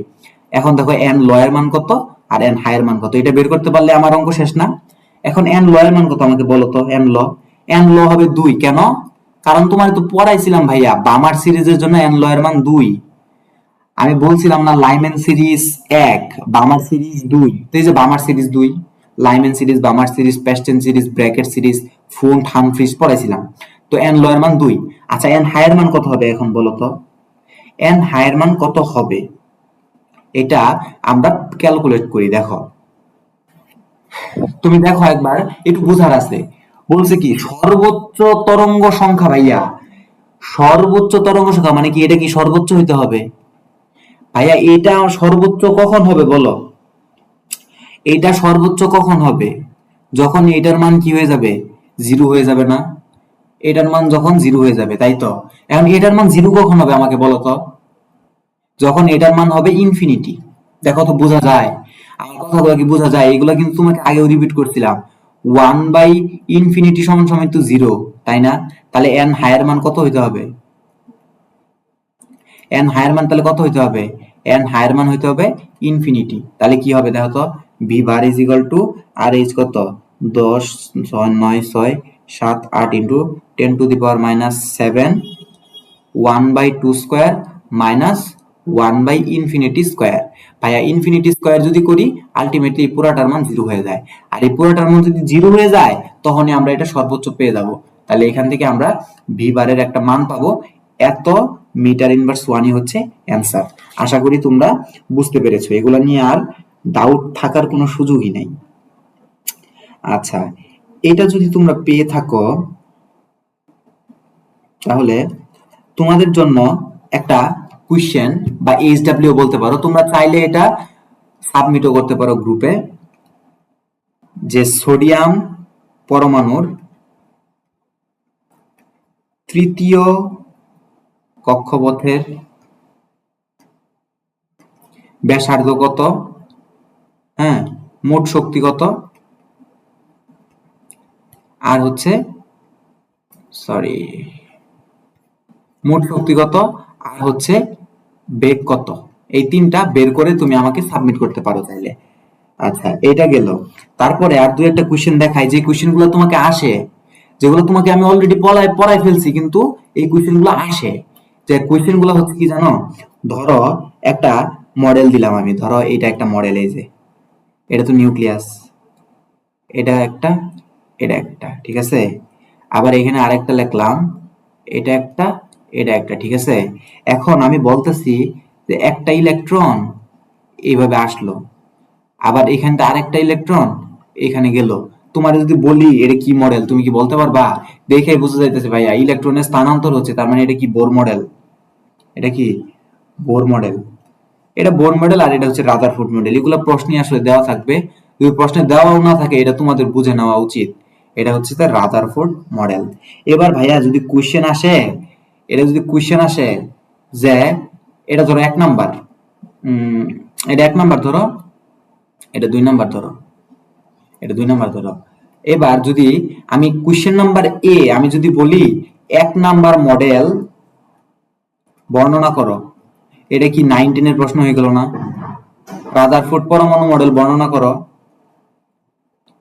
এখন দেখো এন লো এর মান কত আর এন হাই এর মান কত, এটা বের করতে পারলে আমার অঙ্ক শেষ না? এখন এন লো এর মান কত আমাকে বলো তো। এন লো হবে 2, কেন? কারণ তোমার তো পড়াইছিলাম ভাইয়া বামার সিরিজের জন্য এন লো এর মান 2। আমি বলছিলাম না লাইম্যান সিরিজ 1 বামার সিরিজ 2, তো এই যে Balmer series 2, Lyman series, Balmer series, Paschen series, Brackett series, Pfund, Humphreys পড়াইছিলাম। তো এন লো এর মান 2। আচ্ছা এন হাই এর মান কত হবে এখন বলো তো? এন হাই এর মান কত হবে এটা আমরা ক্যালকুলেট করি। দেখো তুমি দেখো একবার, একটু বোঝার আছে। বলছে কি সর্বোচ্চ তরঙ্গ সংখ্যা ভাইয়া, সর্বোচ্চ তরঙ্গ সংখ্যা মানে কি এটা কি সর্বোচ্চ হইতে হবে? ভাইয়া এটা সর্বোচ্চ কখন হবে বলো? এটা সর্বোচ্চ কখন হবে? যখন এটার মান কি হয়ে যাবে, জিরো হয়ে যাবে না? এটার মান যখন জিরো হয়ে যাবে, তাই তো। এখন এটার মান জিরো কখন হবে আমাকে বলো তো? যখন এটার মান হবে ইনফিনিটি। দেখো তো বোঝা যায় আমার কথাগুলো, কি বোঝা যায়? এগুলো কিন্তু তোমাকে আগেও রিপিট করছিলাম। 1/ইনফিনিটি সমান সমান তো জিরো, তাই না? তাহলে এন হায়ার মান কত হইতে হবে? এন হায়ার মান তাহলে কত হইতে হবে? এন হায়ার মান হইতে হবে ইনফিনিটি। তাহলে কি হবে দেখো তো, V bar is equal to R H কত 10 6 9 6 7 8 ইন্টু 10⁻⁻7 1/2 স্কোয়ার মাইনাস 1/ইনফিনিটি স্কোয়ার। ভাইয়া ইনফিনিটি স্কোয়ার যদি করি আলটিমেটলি পুরাটার মান জিরো হয়ে যায়, আর এই পুরাটার মান যদি জিরো হয়ে যায় তখনই আমরা এটা সর্বোচ্চ পেয়ে যাব। তাহলে এখান থেকে আমরা ভি বারের একটা মান পাবো, এত মিটার ইনভার্স ওয়ানই হচ্ছে অ্যান্সার। আশা করি তোমরা বুঝতে পেরেছো, এগুলা নিয়ে আর ডাউট থাকার কোনো সুযোগই নেই। আচ্ছা, এটা যদি তোমরা পেয়ে থাকো তাহলে তোমাদের জন্য একটা কোশ্চেন বা এইচডব্লিউ বলতে পারো, তোমরা চাইলে এটা সাবমিটও করতে পারো গ্রুপে, যে সোডিয়াম পরমাণুর তৃতীয় কক্ষপথের ব্যাসার্ধ কত, হ্যাঁ, মোট শক্তি কত, আর হচ্ছে সরি মোট শক্তি কত, আর হচ্ছে বেগ কত, এই তিনটা বের করে তুমি আমাকে সাবমিট করতে পারো চাইলে। আচ্ছা এটা গেল। তারপরে আর দু একটা কোশ্চেন দেখাই, যে কোশ্চেন গুলো তোমাকে আসে, যেগুলো তোমাকে আমি অলরেডি পড়াই ফেলছি, কিন্তু এই কোশ্চেন গুলো আসে। যে কোশ্চেন গুলো হচ্ছে কি জানো, ধরো একটা মডেল দিলাম আমি, ধরো এটা একটা মডেল, এই যে এটা তো নিউক্লিয়াস, এটা একটা এটা একটা, ঠিক আছে। আবার এখানে আরেকটা লিখলাম, এটা একটা, এটা একটা, ঠিক আছে। এখন আমি বলতেছি যে একটা ইলেকট্রন এইভাবে আসলো, আবার এখানটা আরেকটা ইলেকট্রন এখানে গেল। তোমার যদি বলি এটা কি মডেল, তুমি কি বলতে পারবা? দেখেই বোঝা যাইতেছে ভাইয়া ইলেকট্রনের স্থানান্তর হচ্ছে, তার মানে এটা কি বোর মডেল। এটা কি বোর মডেল। এটা বোর মডেল আর এটা হচ্ছে রাদারফোর্ড মডেল। এগুলো প্রশ্নে আসলে দেওয়া থাকবে, যদি প্রশ্নে দেওয়াও না থাকে এটা তোমাদের বুঝে নেওয়া উচিত। এটা হচ্ছে তার রাদারফোর্ড মডেল। এবার ভাইয়া যদি কোশ্চেন আসে, এটা যদি কোশ্চেন আসে যে এটা ধরো 1 নাম্বার, এটা 1 নাম্বার ধরো, এটা 2 নাম্বার ধরো, এটা 2 নাম্বার ধরো। এবার যদি আমি কোশ্চেন নাম্বার আমি যদি বলি 1 নাম্বার মডেল বর্ণনা করো, এটা কি 9-10 প্রশ্ন হয়ে গেল না? রাদারফোর্ড পরমাণু মডেল বর্ণনা করো।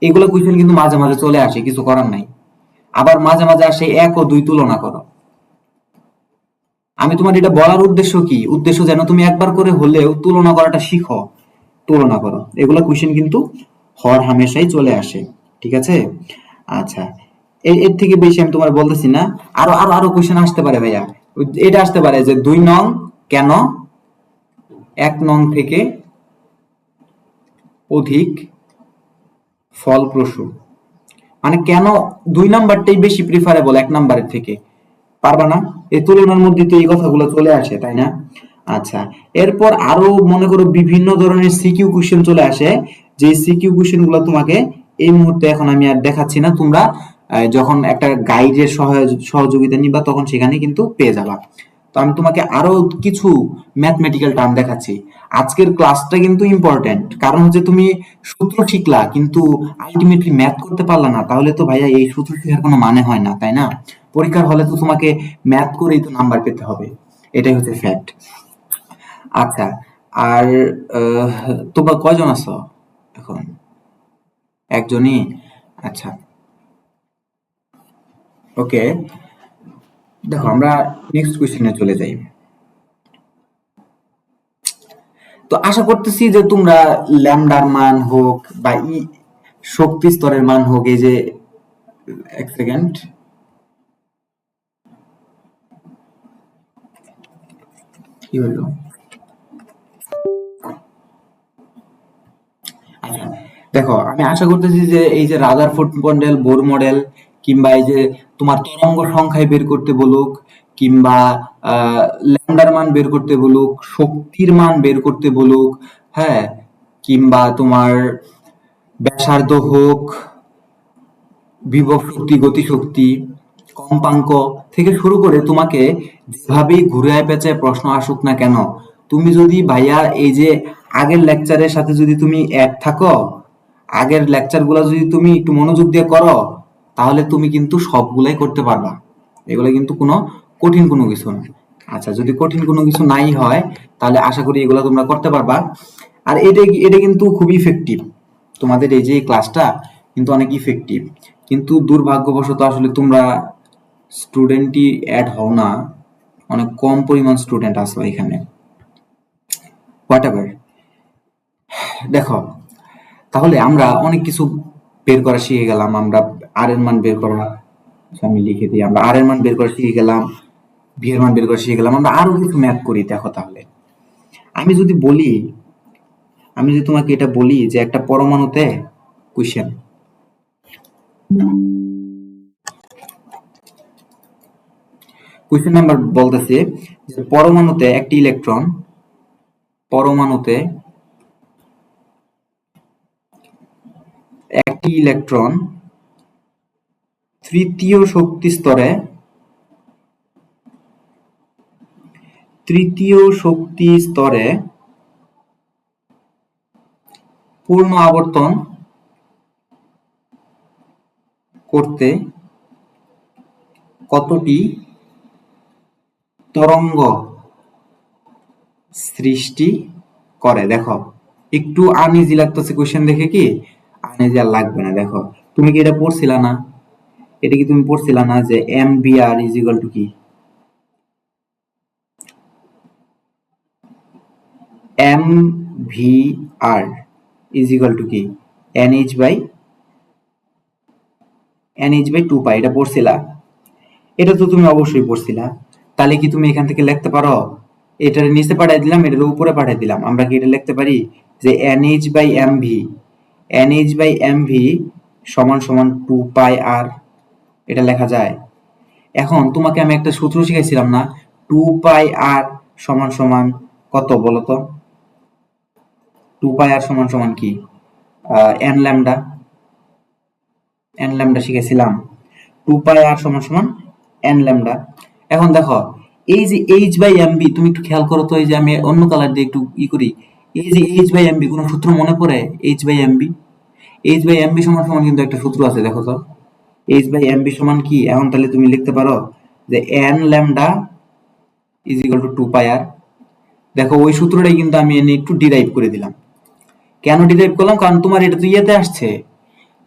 এগুলো কোশ্চেন কিন্তু মাঝে মাঝে চলে আসে, কিছু করার নাই। আবার মাঝে মাঝে আসে 1 ও 2 তুলনা করো। আমি তোমার এটা বলার উদ্দেশ্য কি, উদ্দেশ্য যেন তুমি একবার করে হলেও তুলনা করাটা শিখো। তুলনা করো, এগুলো কোশ্চেন কিন্তু হর হামেশাই চলে আসে, ঠিক আছে। আচ্ছা, এর থেকে বেশি আমি তোমার বলতেছি না। আরো আরো আরো কোশ্চেন আসতে পারে ভাইয়া। এটা আসতে পারে যে 2 নং কেন 1 নং থেকে অধিক ফলপ্রসূ, মানে কেন 2 নাম্বারটাই বেশি প্রিফারেবল 1 নাম্বারের থেকে। পারবা না? এই তুলনার মধ্যে তো এই কথাগুলো চলে আসে, তাই না? আচ্ছা, এরপর আরো মনে করো বিভিন্ন ধরনের সিকিউ কোশ্চেন চলে আসে, যে সিকিউ কোশ্চেন গুলো তোমাকে এই মুহূর্তে এখন আমি আর দেখাচ্ছি না, তোমরা যখন একটা গাইডের সহযোগিতা নিবা তখন সেখানে কিন্তু পেয়ে যাবা। তো আমি তোমাকে আরো কিছু ম্যাথমেটিক্যাল টার্ম দেখাচ্ছি। আজকের ক্লাসটা কিন্তু ইম্পর্টেন্ট, কারণ হচ্ছে তুমি সূত্র শিখলা কিন্তু আলটিমেটলি ম্যাথ করতে পারলা না, তাহলে তো ভাইয়া এই সূত্র শেখার কোনো মানে হয় না, তাই না? পরীক্ষার হলে তো তোমাকে ম্যাথ করেই তো নাম্বার পেতে হবে, এটাই হচ্ছে ফ্যাক্ট। আচ্ছা, আর আহ, তোমরা কয়জন আছো এখন? একজনই? আচ্ছা, ওকে। দেখো আমরা নেক্সট কোশ্চেনে চলে যাই। তো আশা করতেছি যে তোমরা ল্যামডার মান হোক বা শক্তি স্তরের মান হোক, এই যে, 1 সেকেন্ড, কি হলো? আচ্ছা, দেখো আমি আশা করতেছি যে এই যে রাদারফোর্ড মডেল, বোর মডেল, কিংবা এই যে তোমার তরঙ্গ সংখ্যায় বের করতে বলুক, কিংবা ল্যামডার মান বের করতে বলুক, শক্তির মান বের করতে বলুক, হ্যাঁ, কিংবা তোমার ব্যাসার্ধ হোক, বিভব শক্তি, গতিশক্তি, কম্পাঙ্ক থেকে শুরু করে তোমাকে যেভাবেই ঘুরে পেঁচায় প্রশ্ন আসুক না কেন, তুমি যদি ভাইয়া এই যে আগের লেকচারের সাথে যদি তুমি এক থাকো, আগের লেকচার গুলা যদি তুমি একটু মনোযোগ দিয়ে করো, তাহলে তুমি কিন্তু সবগুলাই করতে পারবা। এগুলো কিন্তু কোনো কঠিন কোনো কিছু না। আচ্ছা, যদি কঠিন কোনো কিছু নাই হয় তাহলে আশা করি এগুলো তোমরা করতে পারবা। আর এটা এটা কিন্তু খুবই ইফেক্টিভ, তোমাদের এই যে ক্লাসটা কিন্তু অনেক ইফেক্টিভ। কিন্তু দুর্ভাগ্যবশত আসলে তোমরা স্টুডেন্টই অ্যাড হও না, অনেক কম পরিমাণ স্টুডেন্ট আসো এখানে। হোয়াট এভার, দেখো, তাহলে আমরা অনেক কিছু বের করা শিখে গেলাম। আমরা আর এর মান বের করা, আচ্ছা, আমি লিখে দিই, আমরা আর এর মান বের করা শিখে গেলাম, ভি এর মান বের করা শিখে গেলাম। আমরা আরো কিছু ম্যাথ করি, দেখো তাহলে আমি যদি বলি, আমি যদি তোমাকে এটা বলি যে একটা পরমাণুতে কোশ্চেন, কোশ্চেন নাম্বার বলতেছে যে পরমাণুতে একটি ইলেকট্রন, পরমাণুতে একটি ইলেকট্রন তৃতীয় শক্তি স্তরে, তৃতীয় শক্তি স্তরে পূর্ণ আবর্তন করতে কতটি তরঙ্গ সৃষ্টি করে। দেখো একটু আনইজি লাগতেছে কোশ্চেন দেখে, কি আনইজি আর লাগবে না। দেখো তুমি কি এটা পড়ছিলা না? এটা কি তুমি পড়ছিলা না যে M V R is equal to কি? M V R is equal to কি? N H by NH/2 pi, এটা পড়ছিলা? এটা তো তুমি অবশ্যই পড়ছিলা। তাহলে কি তুমি এখান থেকে লিখতে পারো, এটার নিচে পাঠিয়ে দিলাম, এটার উপরে পাঠিয়ে দিলাম, আমরা কি এটা লিখতে পারি যে NH/mv সমান সমান 2πr, এটা লেখা যায়? এখন তোমাকে আমি একটা সূত্র শিখাইছিলাম না, 2πr সমান সমান কত বলো তো? 2πr সমান সমান কি? n ল্যামডা, শিখেছিলাম। 2πr সমান সমান n ল্যামডা। এখন দেখো, এই যে h/mv, তুমি একটু খেয়াল করো তো, এই যে আমি অন্য কালার দিয়ে একটু করি, এই যে h/mv কোন সূত্র মনে পড়ে? h/mv সমান সমান কিন্তু একটা সূত্র আছে, দেখো তো। h/mv সমান কি? এখন তাহলে তুমি লিখতে পারো যে n lambda is equal two 2πr। দেখো ওই সূত্রটাই কিন্তু আমি এনে একটু ডিরাইভ করে দিলাম। কেন ডিরাইভ করলাম? কারণ তোমার এটা তো ইয়েতে আসছে,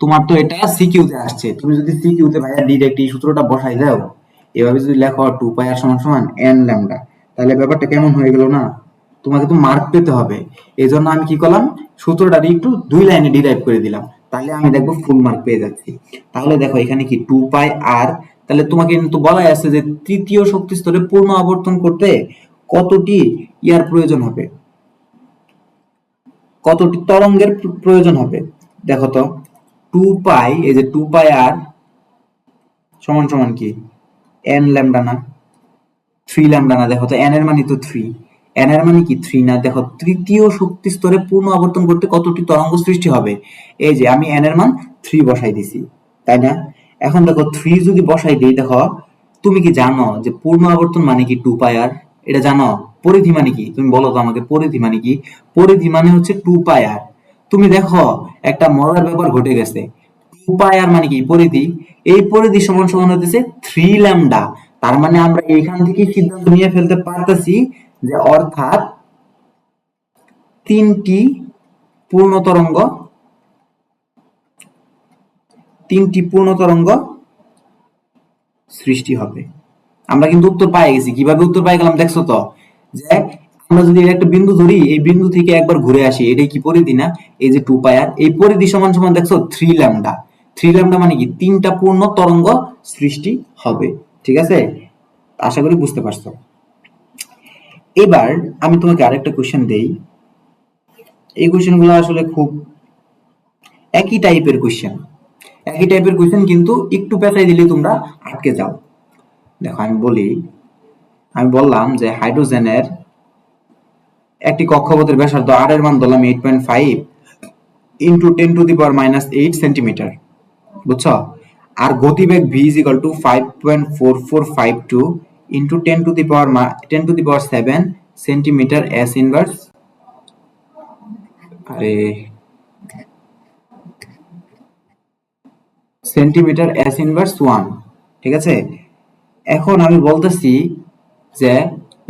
তোমার তো এটা সিকিউতে আসছে। তুমি যদি সিকিউতে ভাইয়া ডিরেক্ট এই সূত্রটা বসাই দাও, এভাবে যদি লেখো 2πr সমান সমান n ল্যামডা, তাহলে ব্যাপারটা কেমন হয়ে গেল না? তোমাকে তো মার্ক পেতে হবে। এই জন্য আমি কি করলাম, সূত্রটা একটু 2 লাইনে ডিরাইভ করে দিলাম, তাহলে আমি দেখবো ফুল মার্ক পেয়ে যাচ্ছি। তাহলে দেখো এখানে কি 2πr, তাহলে তোমাকে কিন্তু বলাই আছে যে তৃতীয় শক্তি স্তরে পূর্ণ আবর্তন করতে কতটি ইয়ার প্রয়োজন হবে, কতটি তরঙ্গের প্রয়োজন হবে। দেখো তো, 2π, এই যে 2πr সমান সমান কি n ল্যামডা না 3 ল্যামডা না? দেখো তো, n এর মানে তো 3, n এর মানে কি 3 না? দেখো তৃতীয় শক্তি স্তরে পূর্ণ আবর্তন করতে কতটি তরঙ্গ সৃষ্টি হবে, এই যে আমি n এর মান 3 বসাই দিছি, তাই না? এখন দেখো 3 যদি বসাই দিই, দেখো তুমি কি জানো যে পূর্ণ আবর্তন মানে কি 2πr? এটা জানো? পরিধি মানে কি? তুমি বলো তো আমাকে, পরিধি মানে কি? পরিধি মানে হচ্ছে 2πr। তুমি দেখো একটা মজার ব্যাপার ঘটে গেছে, 2πr মানে কি? পরিধি। এই পরিধি সমান সমান হতেছে 3 ল্যামডা। তার মানে আমরা এখান থেকে সিদ্ধান্ত নিয়ে ফেলতে পারতেছি যে অর্থাৎ তিনটি পূর্ণ তরঙ্গ, সৃষ্টি হবে। আমরা কিন্তু উত্তর পাই গেছি। কিভাবে উত্তর পাই গেলাম দেখছো তো? যে আমরা যদি একটা বিন্দু ধরি, এই বিন্দু থেকে একবার ঘুরে আসি, এটাই কি পরিধি না? এই যে 2πr, এই পরিধি সমান সমান দেখছো 3 ল্যামডা। 3 ল্যামডা মানে কি? তিনটা পূর্ণ তরঙ্গ সৃষ্টি হবে। ঠিক আছে? আশা করি বুঝতে পারছো। এবার আমি তোমাকে আরেকটা কোশ্চেন দেই। এই কোশ্চেনগুলো আসলে খুব একই টাইপের কোশ্চেন, কিন্তু একটু পেঁচাই দিলে তোমরা আটকে যাও। দেখো আমি বললাম যে হাইড্রোজেনের একটি কক্ষপথের ব্যাসার্ধ r এর মান ধরলাম 8.5 ইন্টু 10⁻⁻8 সেন্টিমিটার, বুঝছো? আর গতিবেগ v is equal to 5.4452 into 10⁻7 centimetre s inverse, আরে সেন্টিমিটার s ইনভার্স 1। ঠিক আছে? এখন আমি বলতেছি যে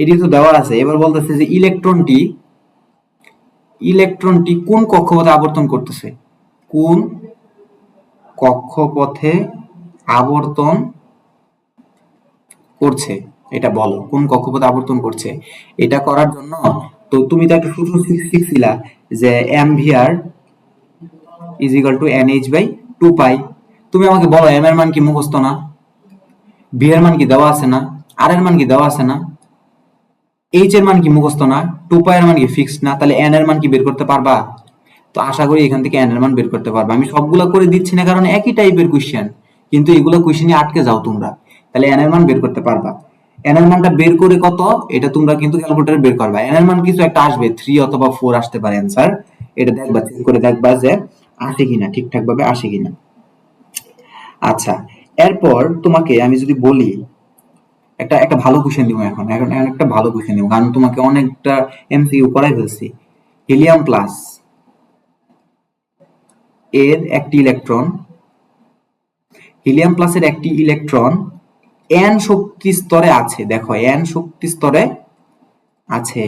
এটি তো দেওয়া আছে, এবার বলতেছে যে ইলেকট্রনটি কোন কক্ষপথে আবর্তন করতেছে, কোন কক্ষপথে আবর্তন করছে, এটা বলো, কোন কক্ষপথে আবর্তন করছে। এটা করার জন্য তো তুমি তো একটা সূত্র শিখছিলা যে mvr is equal two nh/2π। তুমি আমাকে বলো m এর মান কি মুখস্থ না? v এর মান কি দেওয়া আছে না? r এর মান কি দেওয়া আছে না? h এর মান কি মুখস্থ না? 2π এর মান কি ফিক্সড না? তাহলে n এর মান কি বের করতে পারবা? তো আশা করি এখান থেকে n এর মান বের করতে পারবা। আমি সবগুলা করে দিচ্ছি না কারণ একই টাইপের কোশ্চেন, কিন্তু এগুলো কোশ্চেনে আটকে যাও তোমরা। তাহলে n এর মান বের করতে পারবা। n এর মানটা বের করে কত, এটা তোমরা কিন্তু ক্যালকুলেটরে বের করবা। n এর মান কিছু একটা আসবে, 3 অথবা 4 আসতে পারে অ্যানসার। এটা দেখবা, চেক করে দেখবা যে আসে কিনা, ঠিকঠাক ভাবে আসে কিনা। আচ্ছা, এরপর তোমাকে আমি যদি বলি একটা একটা ভালো কোশ্চেন দিব, এখন এখন একটা ভালো কোশ্চেন দিব, কারণ তোমাকে অনেকটা এমসিকিউ করাই ফেলছি। হিলিয়াম প্লাস এর একটি ইলেকট্রন, হিলিয়াম প্লাসের একটি ইলেকট্রন n শক্তি স্তরে আছে। দেখো n শক্তি স্তরে আছে।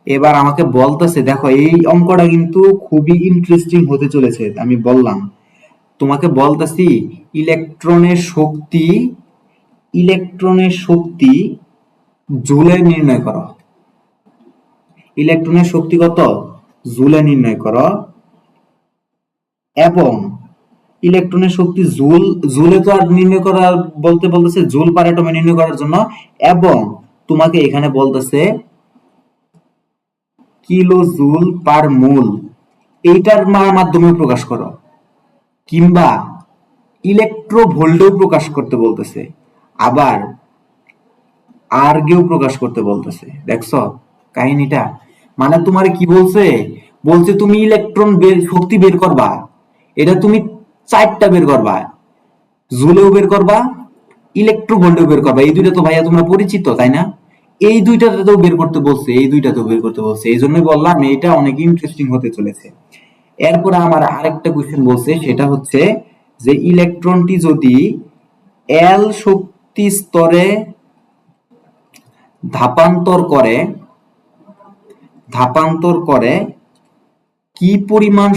এবার আমাকে বলতেছে, দেখো এই অঙ্কটা কিন্তু খুবই ইন্টারেস্টিং হতে চলেছে। আমি বললাম তোমাকে, বলতেছি ইলেকট্রনের শক্তি জুলে নির্ণয় করো। ইলেকট্রনের শক্তি কত? জুলে নির্ণয় করো। এবং ইলেকট্রনের শক্তি জুল, জুলে তো আর নির্ণয় করার বলতেছে জুল পার অ্যাটমে নির্ণয় করার জন্য, এবং তোমাকে এখানে বলতেছে কিলো জুল পার মোল, এইটার মাধ্যমে প্রকাশ করো, কিংবা ইলেকট্রো ভোল্টেও প্রকাশ করতে বলতেছে, আবার আর্গেও প্রকাশ করতে বলতেছে। দেখছো কাহিনীটা? মানে তোমার কি বলছে, বলছে তুমি ইলেকট্রন শক্তি বের করবা, এটা তুমি চারটা বের করবা, জুলেও বের করবা, ইলেকট্রো ভোল্টেও বের করবা। এই দুইটা তো ভাইয়া তোমরা পরিচিত, তাই না? এই দুইটাতেও বের করতে বলছে, এই দুইটাতেও বের করতে বলছে, এই জন্যই বললাম এটা অনেক ইন্টারেস্টিং হতে চলেছে। এরপরে আমার আরেকটা কোশ্চেন বলছে, সেটা হচ্ছে যে ইলেকট্রনটি যদি এল শক্তি স্তরে ধাপান্তর করে, কি পরিমাণ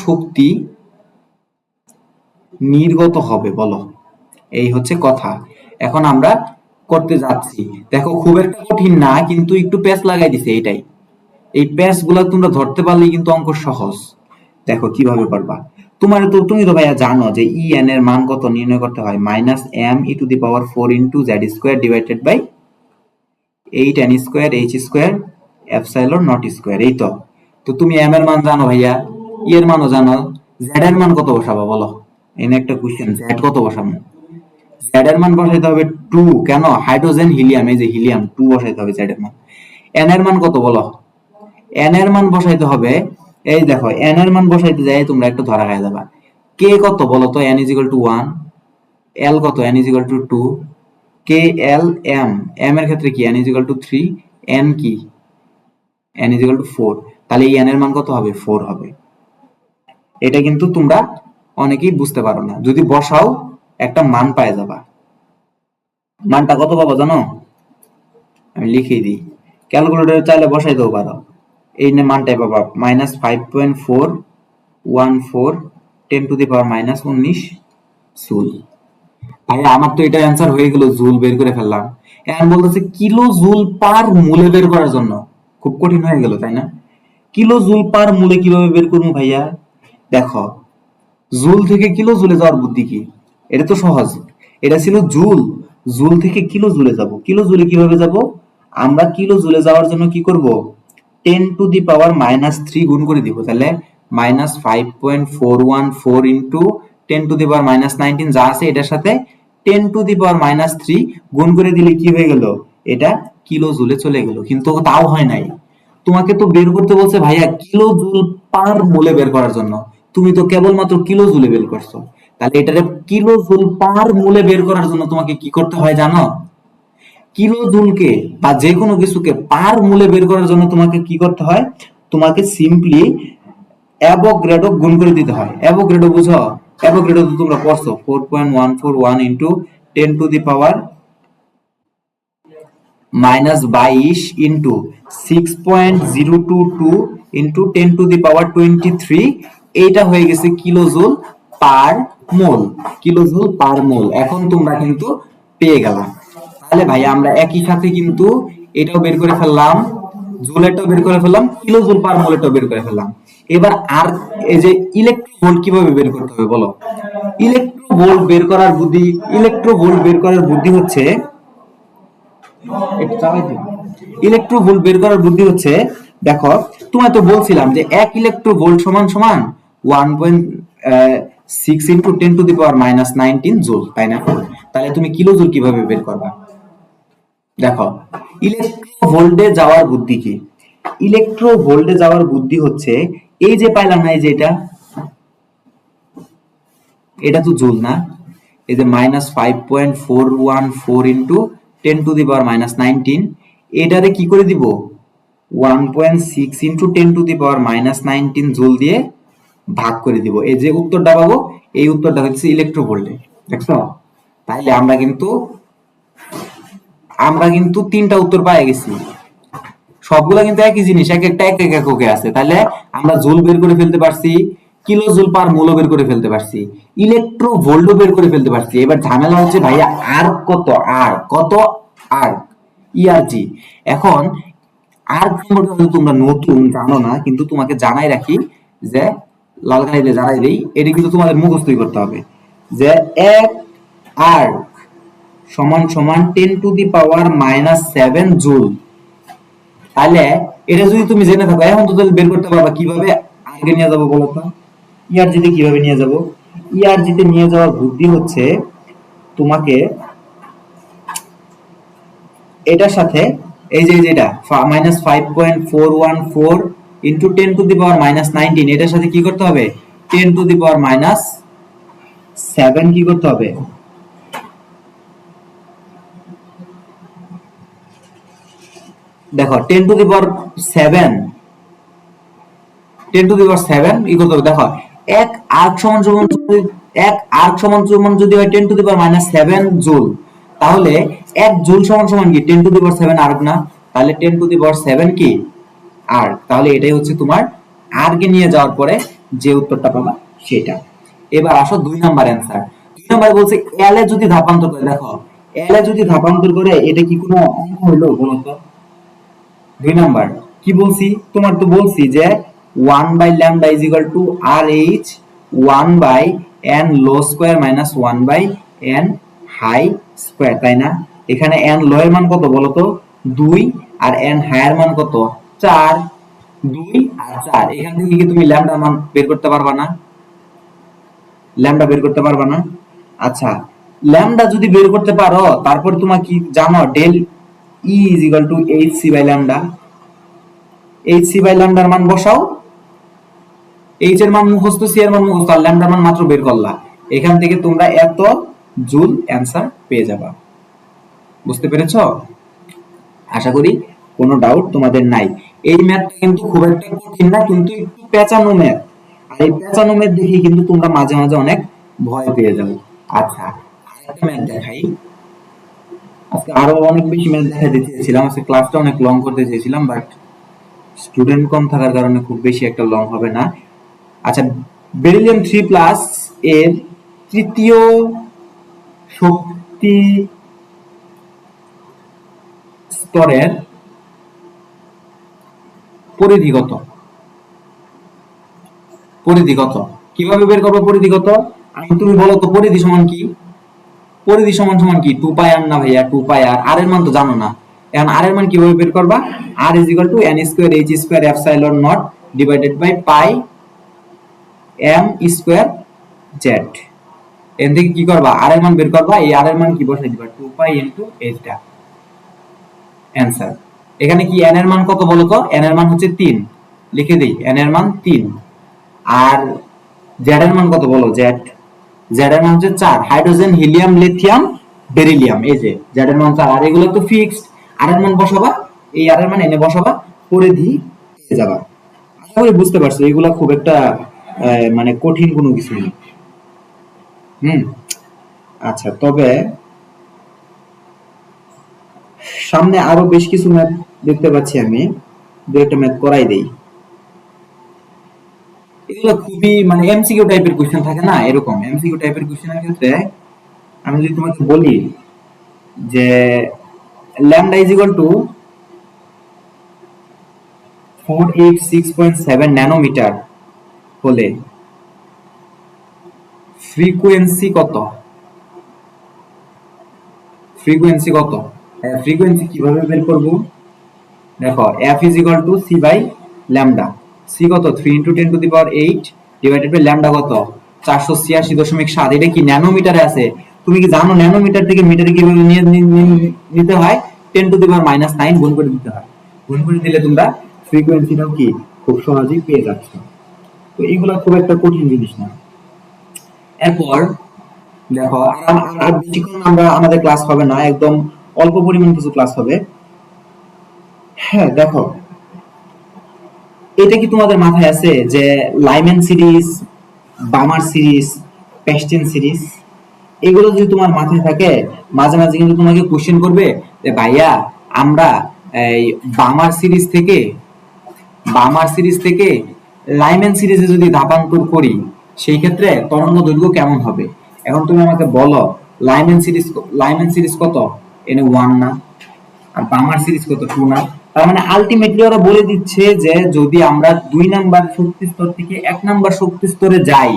শক্তি নির্গত হবে বলো? এই হচ্ছে কথা। এখন আমরা করতে যাচ্ছি। দেখো খুব একটা কঠিন না, কিন্তু একটু প্যাচ লাগাই দিছে এইটাই। এই প্যাচ গুলা তোমরা ধরতে পারলেই কিন্তু অঙ্ক সহজ। দেখো কিভাবে করবা। তুমি তো ভাইয়া জানো যে ই এন এর মান কত নির্ণয় করতে হয়, minus M E to the power 4 into Z square divided by 8 n square H square epsilon not square. এই তো। তো তুমি এম এর মান জানো ভাইয়া, ই এর মানও জানো, জেড এর মান কত বসাবো বলো? এনে একটা কোশ্চেন, জেড কত বসাবো? জেড এর মান বসাইতে হবে 2। কেন? হাইড্রোজেন হিলিয়াম, এই যে হিলিয়াম 2 বসাইতে হবে জেড এর মান। এন এর মান কত বলো? এন এর মান বসাইতে হবে, এই দেখো এন এর মান বসাইতে যাই তোমরা একটা ধরা খাই যাবা। কে কত বলো তো? N is equal to 1। L কত? N is equal to 2। K L M, M এর ক্ষেত্রে কি? N is equal to 3। N কি? N is equal to 4। তাহলে এই এন এর মান কত হবে? 4 হবে। এটা কিন্তু তোমরা অনেকেই বুঝতে পারো না, যদি বসাও একটা মান পায় যাবা। মানটা কত পাবো জানো? আমি লিখে দিই, ক্যালকুলেটরে চাইলে বসাইতেও পারো। এই মানটাই পাবা, -5.414 10 টু দি পাওয়ার -19 জুল। ভাই আমার তো এটা অ্যান্সার হয়ে গেল, জুল বের করে ফেললাম। এখন বলতেছে কিলো জুল পার মোলে বের করার জন্য। খুব কঠিন হয়ে গেল তাই না? কিলো জুল পার মোলে কিভাবে বের করবো ভাইয়া? দেখো, জুল থেকে কিলো জুলে যাওয়ার বুদ্ধি কি? এটা তো সহজ। এটা ছিল জুল, জুল থেকে কিলো জুলে যাব। কিলো জুলে কিভাবে যাব? আমরা কিলো জুলে যাওয়ার জন্য কি করব? 10 টু দি পাওয়ার -3 গুণ করে দিব। তাহলে -5.414 ইন্টু 10 টু দি পাওয়ার -19 যা আছে এটার সাথে 10 টু দি পাওয়ার -3 গুণ করে দিলে কি হয়ে গেল? এটা কিলো জুলে চলে গেল। কিন্তু তাও হয় নাই, তোমাকে তো বের করতে বলছে ভাইয়া কিলো জুল পার মোলে বের করার জন্য। তুমি তো কেবলমাত্র কিলো জুলে বের করছো। তাহলে এটারে কিলো জুল পার মোলে বের করার জন্য তোমাকে কি করতে হয় জানো? কিলো জুলকে বা যে কোনো কিছুকে পার মোলে বের করার জন্য তোমাকে কি করতে হয়? তোমাকে সিম্পলি অ্যাভোগাড্রো গুণ করে দিতে হয়। অ্যাভোগাড্রো বুঝো? অ্যাভোগাড্রো তো তোমরা পড়ছো, 4.141 into 10 to the power -22 into 6.022 into 10 to the power 23। এইটা হয়ে গেছে কিলোজুল পার মোল। কিলোজুল পার মোল এখন তোমরা কিন্তু পেয়ে গেলাম। তাহলে ভাই আমরা একই সাথে কিন্তু এটাও বের করে ফেললাম, জুলেটাও বের করে ফেললাম, কিলোজুল পার মোলেটাও বের করে ফেললাম। এবার আর এই যে ইলেকট্রোভোল্ট কিভাবে বের করতে হবে বলো? ইলেকট্রোভোল্ট বের করার বুদ্ধি হচ্ছে, ইলেকট্রোভোল্ট বের করার বুদ্ধি হচ্ছে, দেখো তোমায় তো বলছিলাম যে 1 ইলেকট্রোভোল্ট সমান সমান 1.6 into 10 to the power -19 joule, তাই না? তাহলে তুমি কিলো জুল কিভাবে বের করবা? দেখো ইলেকট্রোভোল্টে যাওয়ার বুদ্ধি কি? ইলেকট্রোভোল্টে যাওয়ার বুদ্ধি হচ্ছে, এই যে পাইলাম না, এই যে এটা তো জুল না? এই যে -5.414 ইন্টু 10 টু দি পাওয়ার -19, এটারে কি করে দিব? 1.6 into 10 to the power -19 joule দিয়ে ভাগ করে দিব। এই যে উত্তরটা পাবো, এই উত্তরটা হচ্ছে ইলেকট্রোভোল্টে। দেখছো? তাইলে আমরা কিন্তু তিনটা উত্তর পেয়ে গেছি। সবগুলা কিন্তু একই জিনিস, এক একটা এক এক এককে আছে। তাহলে আমরা জুল বের করে ফেলতে পারছি, কিলো জুল পার মোলও বের করে ফেলতে পারছি, ইলেকট্রো ভোল্টও বের করে ফেলতে পারছি। এবার ঝামেলা হচ্ছে ভাইয়া আর্ক কত? আর্ক ইআরজি। এখন আর্ক সম্পর্কে তোমরা নতুন জানো না, কিন্তু তোমাকে জানাই রাখি যে লাল কালি দিয়ে জানাই দেই, এটা কিন্তু তোমাদের মুখস্থই করতে হবে যে এক আর্ক সমান সমান 10⁻⁻7 জুল। তাহলে এটা যদি তুমি জেনে থাকো, এখন তো তুমি বের করতে পারবা কিভাবে আর্কে নিয়ে যাবো বলো তো। ইআরজিতে কিভাবে নিয়ে যাব? ইআরজিতে নিয়ে যাওয়ার বুদ্ধি হচ্ছে তোমাকে এটার সাথে এই যে যেটা -5.414 ইন্টু 10⁻⁻19 এটার সাথে কি করতে হবে? 10⁻⁷ কি করতে হবে? দেখো 10⁷ ই করতে হবে। দেখো এক আর্ক সমান সমান যদি হয় 10⁻⁻7 জুল, তাহলে 1 জুল সমান সমান কি 10⁻7 আর্ক না? তাহলে 10⁻7 কি আর্ক। তাহলে এটাই হচ্ছে তোমার আর্কে নিয়ে যাওয়ার পরে যে উত্তরটা পাবা সেটা। এবার আসো 2 নাম্বার অ্যানসার। 2 নাম্বার বলছে এল এ যদি ধাপান্তর করে, দেখো এল এ যদি ধাপান্তর করে এটা কি কোনো অঙ্ক হলো বলো তো? 2 নাম্বার কি বলছি? তোমার তো বলছি যে 1/λ is equal to RH 1/n low square minus 1/n high square, তাই না? এখানে n লো এর মান কত বলো তো? 2 আর n হাই এর মান কত? 4। 2 আর 4, এখান থেকে কি তুমি ল্যামডা মান বের করতে পারবা না? ল্যামডা বের করতে পারবা না? আচ্ছা, ল্যামডা যদি বের করতে পারো, তারপর তোমার কি জানো del E is equal to hc/λ। hc/λ মান বসাও, h এর মান মুখস্থ, c এর মান মুখস্থ, আর ল্যামডার মান মাত্র বের করলা। এখান থেকে তোমরা এত জুল অ্যানসার পেয়ে যাবা। বুঝতে পেরেছো? আশা করি কোনো ডাউট তোমাদের নাই। এই ম্যাথটা কিন্তু খুব একটা কঠিন না, কিন্তু একটু পেঁচানো ম্যাথ। আর এই পেঁচানো ম্যাথ দেখে কিন্তু তোমরা মাঝে মাঝে অনেক ভয় পেয়ে যাবে। আচ্ছা, আরেকটা ম্যাথ দেখাই। আজকে আরো অনেক বেশি ম্যাথ দেখাতে চেয়েছিলাম, আজকে ক্লাসটা অনেক লং করতে চেয়েছিলাম, বাট স্টুডেন্ট কম থাকার কারণে খুব বেশি একটা লং হবে না। আচ্ছা, বেরিলিয়াম 3+ এর তৃতীয় শক্তি স্তরের পরিধি কত? পরিধি কত? কিভাবে বের করবো পরিধি কত? তুমি বলো তো পরিধি সমান কি? পরিধি সমান সমান কি 2πr না ভাইয়া? 2πr, আর এর মান তো জানো না। এখন আর এর মান কিভাবে বের করবা? r is equal to n² h² epsilon naught divided by pi m square z। এর থেকে কি করবা? আর এর মান বের করবা, এই আর এর মান কি বসাই দিবা? 2π into h টা অ্যানসার। এখানে কি n এর মান কত বলো তো? n এর মান হচ্ছে 3, লিখে দেই n এর মান 3। আর z এর মান কত বলো? z এর মান হচ্ছে 4, হাইড্রোজেন হিলিয়াম লিথিয়াম বেরিলিয়াম, এই যে z এর মান 4। আর এগুলো তো ফিক্সড, আর এর মান বসাবা, এই আর এর মান এনে বসাবা, পরিধি পেয়ে যাবা। আশা করি বুঝতে পারছো, এগুলো খুব একটা মানে কঠিন কোনো কিছু না। আচ্ছা, তবে সামনে আরো বেশ কিছু ম্যাথ দেখতে পাচ্ছি, আমি দু একটা ম্যাথ করাই দেই। এগুলো খুবই মানে এমসিকিউ টাইপের কোশ্চেন থাকে না, এরকম এমসিকিউ টাইপের কোশ্চেনের ক্ষেত্রে আমি যদি তোমাকে বলি যে lambda is equal to 486.7 nanometre হলে ফ্রিকোয়েন্সি কত? ফ্রিকোয়েন্সি কত? ফ্রিকোয়েন্সি কিভাবে বের করব? দেখো f is equal to c by lambda। c কত? 3 into 10 to the power 8 divided by lambda কত? 486.7। এটা কি ন্যানোমিটারে আছে? তুমি কি জানো ন্যানোমিটার থেকে মিটারে কিভাবে নিতে হয়? 10 to the power -9 গুণ করে দিতে হয়। গুণ করে দিলে তোমরা ফ্রিকোয়েন্সিটাও কি খুব সহজেই পেয়ে যাচ্ছ। তো এগুলো খুব একটা কঠিন জিনিস না। এরপর দেখো, আর বেশিক্ষণ আমরা আমাদের ক্লাস হবে না, একদম অল্প পরিমাণ কিছু ক্লাস হবে। হ্যাঁ, দেখো এটা কি তোমাদের মাথায় আছে যে Lyman series, Balmer series, Paschen series, এগুলো যদি তোমার মাথায় থাকে, মাঝে মাঝে কিন্তু তোমাকে কোশ্চেন করবে যে ভাইয়া আমরা এই বামার সিরিজ থেকে লাইম্যান সিরিজে যদি ধাপান্তর করি, সেই ক্ষেত্রে তরঙ্গ দৈর্ঘ্য কেমন হবে? এখন তুমি আমাকে বলো লাইম্যান সিরিজ কত? এনে 1 না? আর বামার সিরিজ কত? 2 না? তার মানে আলটিমেটলি ওরা বলে দিচ্ছে যে যদি আমরা 2 নাম্বার শক্তি স্তর থেকে 1 নাম্বার শক্তি স্তরে যাই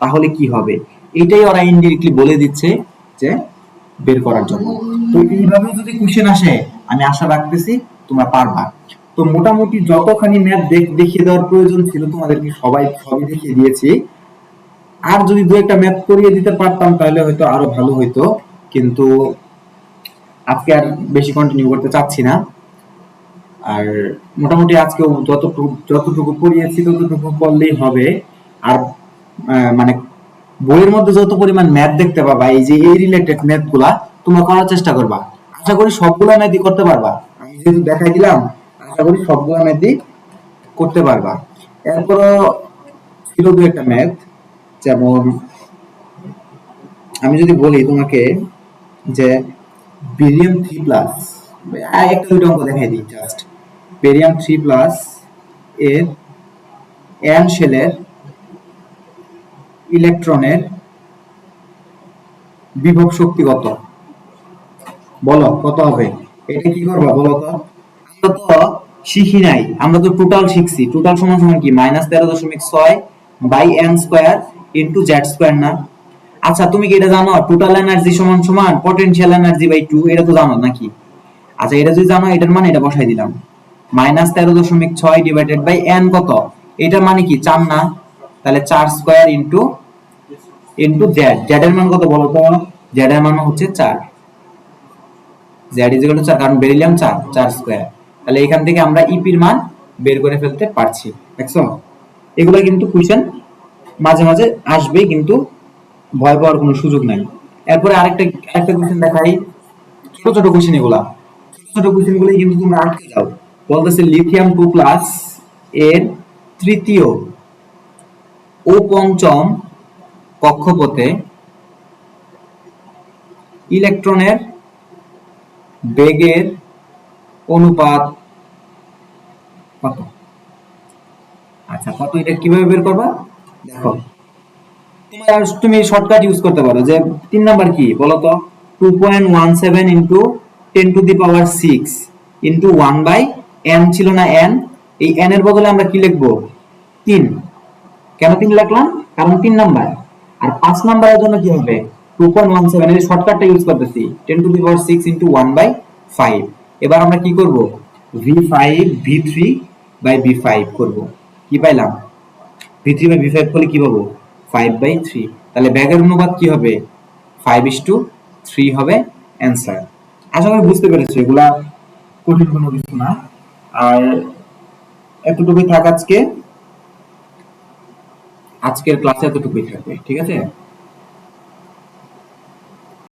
তাহলে কি হবে, এটাই ওরা ইনডিরেক্টলি বলে দিচ্ছে যে বের করার জন্য। তো এইভাবে যদি কোশ্চেন আসে আমি আশা রাখতেছি তোমরা পারবা। তো মোটামুটি যতখানি ম্যাথ দেখিয়ে দেওয়ার প্রয়োজন ছিল তোমাদেরকে সবই দেখিয়ে দিয়েছি। আর যদি দু একটা ম্যাথ করিয়ে দিতে পারতাম তাহলে হয়তো আরো ভালো হইতো, কিন্তু আজকে আর বেশি কন্টিনিউ করতে চাচ্ছি না। আর মোটামুটি আজকে যতটুকু পড়িয়েছি ততটুকু করলেই হবে। আর মানে বইয়ের মধ্যে যত পরিমাণ ম্যাথ দেখতে পাবা এই যে এই রিলেটেড ম্যাথ গুলা তোমরা করার চেষ্টা করবা। আশা করি সবগুলা ম্যাথই করতে পারবা, আমি যেহেতু দেখাই দিলাম আশা করি সবগুলা ম্যাথই করতে পারবা। এরপরও ছিল দু একটা ম্যাথ, যেমন আমি যদি বলি তোমাকে যে বেরিয়াম 3+ একটা দুটো অঙ্ক দেখাই দিই জাস্ট। বেরিয়াম 3+ এর n শেলের ইলেকট্রনের বিভব শক্তি কত, বলো কত হবে? এটা কি করবা বলো তো? আমরা তো শিখি নাই, আমরা তো টোটাল শিখছি। টোটাল সমান সমান কি -13.6 by n square into z square না? আচ্ছা তুমি কি এটা জানো টোটাল এনার্জি সমান সমান পটেনশিয়াল এনার্জি বাই 2? এটা তো জানো নাকি? আচ্ছা এটা যদি জানো এটার মানে এটা বসাই দিলাম, -13.6 ডিভাইডেড বাই n কত, এটার মানে কি 4 না? তাহলে 4 স্কয়ার ইনটু z, z এর মান কত বলো তো? z এর মান হচ্ছে 4, z ইকুয়াল টু 4, কারণ বেরিলিয়াম 4, 4 স্কয়ার। তাহলে এখান থেকে আমরা ইপির মান বের করে ফেলতে পারছি। দেখছো, এগুলো কিন্তু কোশ্চেন মাঝে মাঝে আসবে, কিন্তু ভয় পাওয়ার কোনো সুযোগ নাই। এরপরে আরেকটা কোশ্চেন দেখাই, ছোট ছোট কোশ্চেন এগুলা, ছোট ছোট কোশ্চেন গুলোই কিন্তু তোমরা আটকে যাও। বলতেছে লিথিয়াম 2+ এর তৃতীয় ও পঞ্চম কক্ষপথে ইলেকট্রনের বেগের অনুপাত কত? আচ্ছা কত, এটা কিভাবে বের করবা? দেখো তুমি শর্টকাট ইউজ করতে পারো, যে 3 নাম্বার কি বলো তো? 2.17 into 10 to the power 6 into 1 by n ছিল না n, এই n এর বদলে আমরা কি লিখবো? 3। কেন 3 লিখলাম? কারণ 3 নাম্বার। আর 5 নাম্বারের জন্য কি হবে? 2.17 এর শর্টকাটটা ইউজ করতেছি, 10 to the power 6 into 1 by 5। এবার আমরা কি করব? v5 v3 বাই v5 করব। কি পাইলাম? v3 বাই v5 করলে কি পাবো? 5/3। তাহলে ব্যাগের অনুপাত কি হবে? 5:3 হবে অ্যান্সার। আশা করি বুঝতে পেরেছো, এগুলা কঠিন কোনো কিছু না। আর এতটুকুই থাক আজকের ক্লাসে, এতটুকুই থাকবে, ঠিক আছে?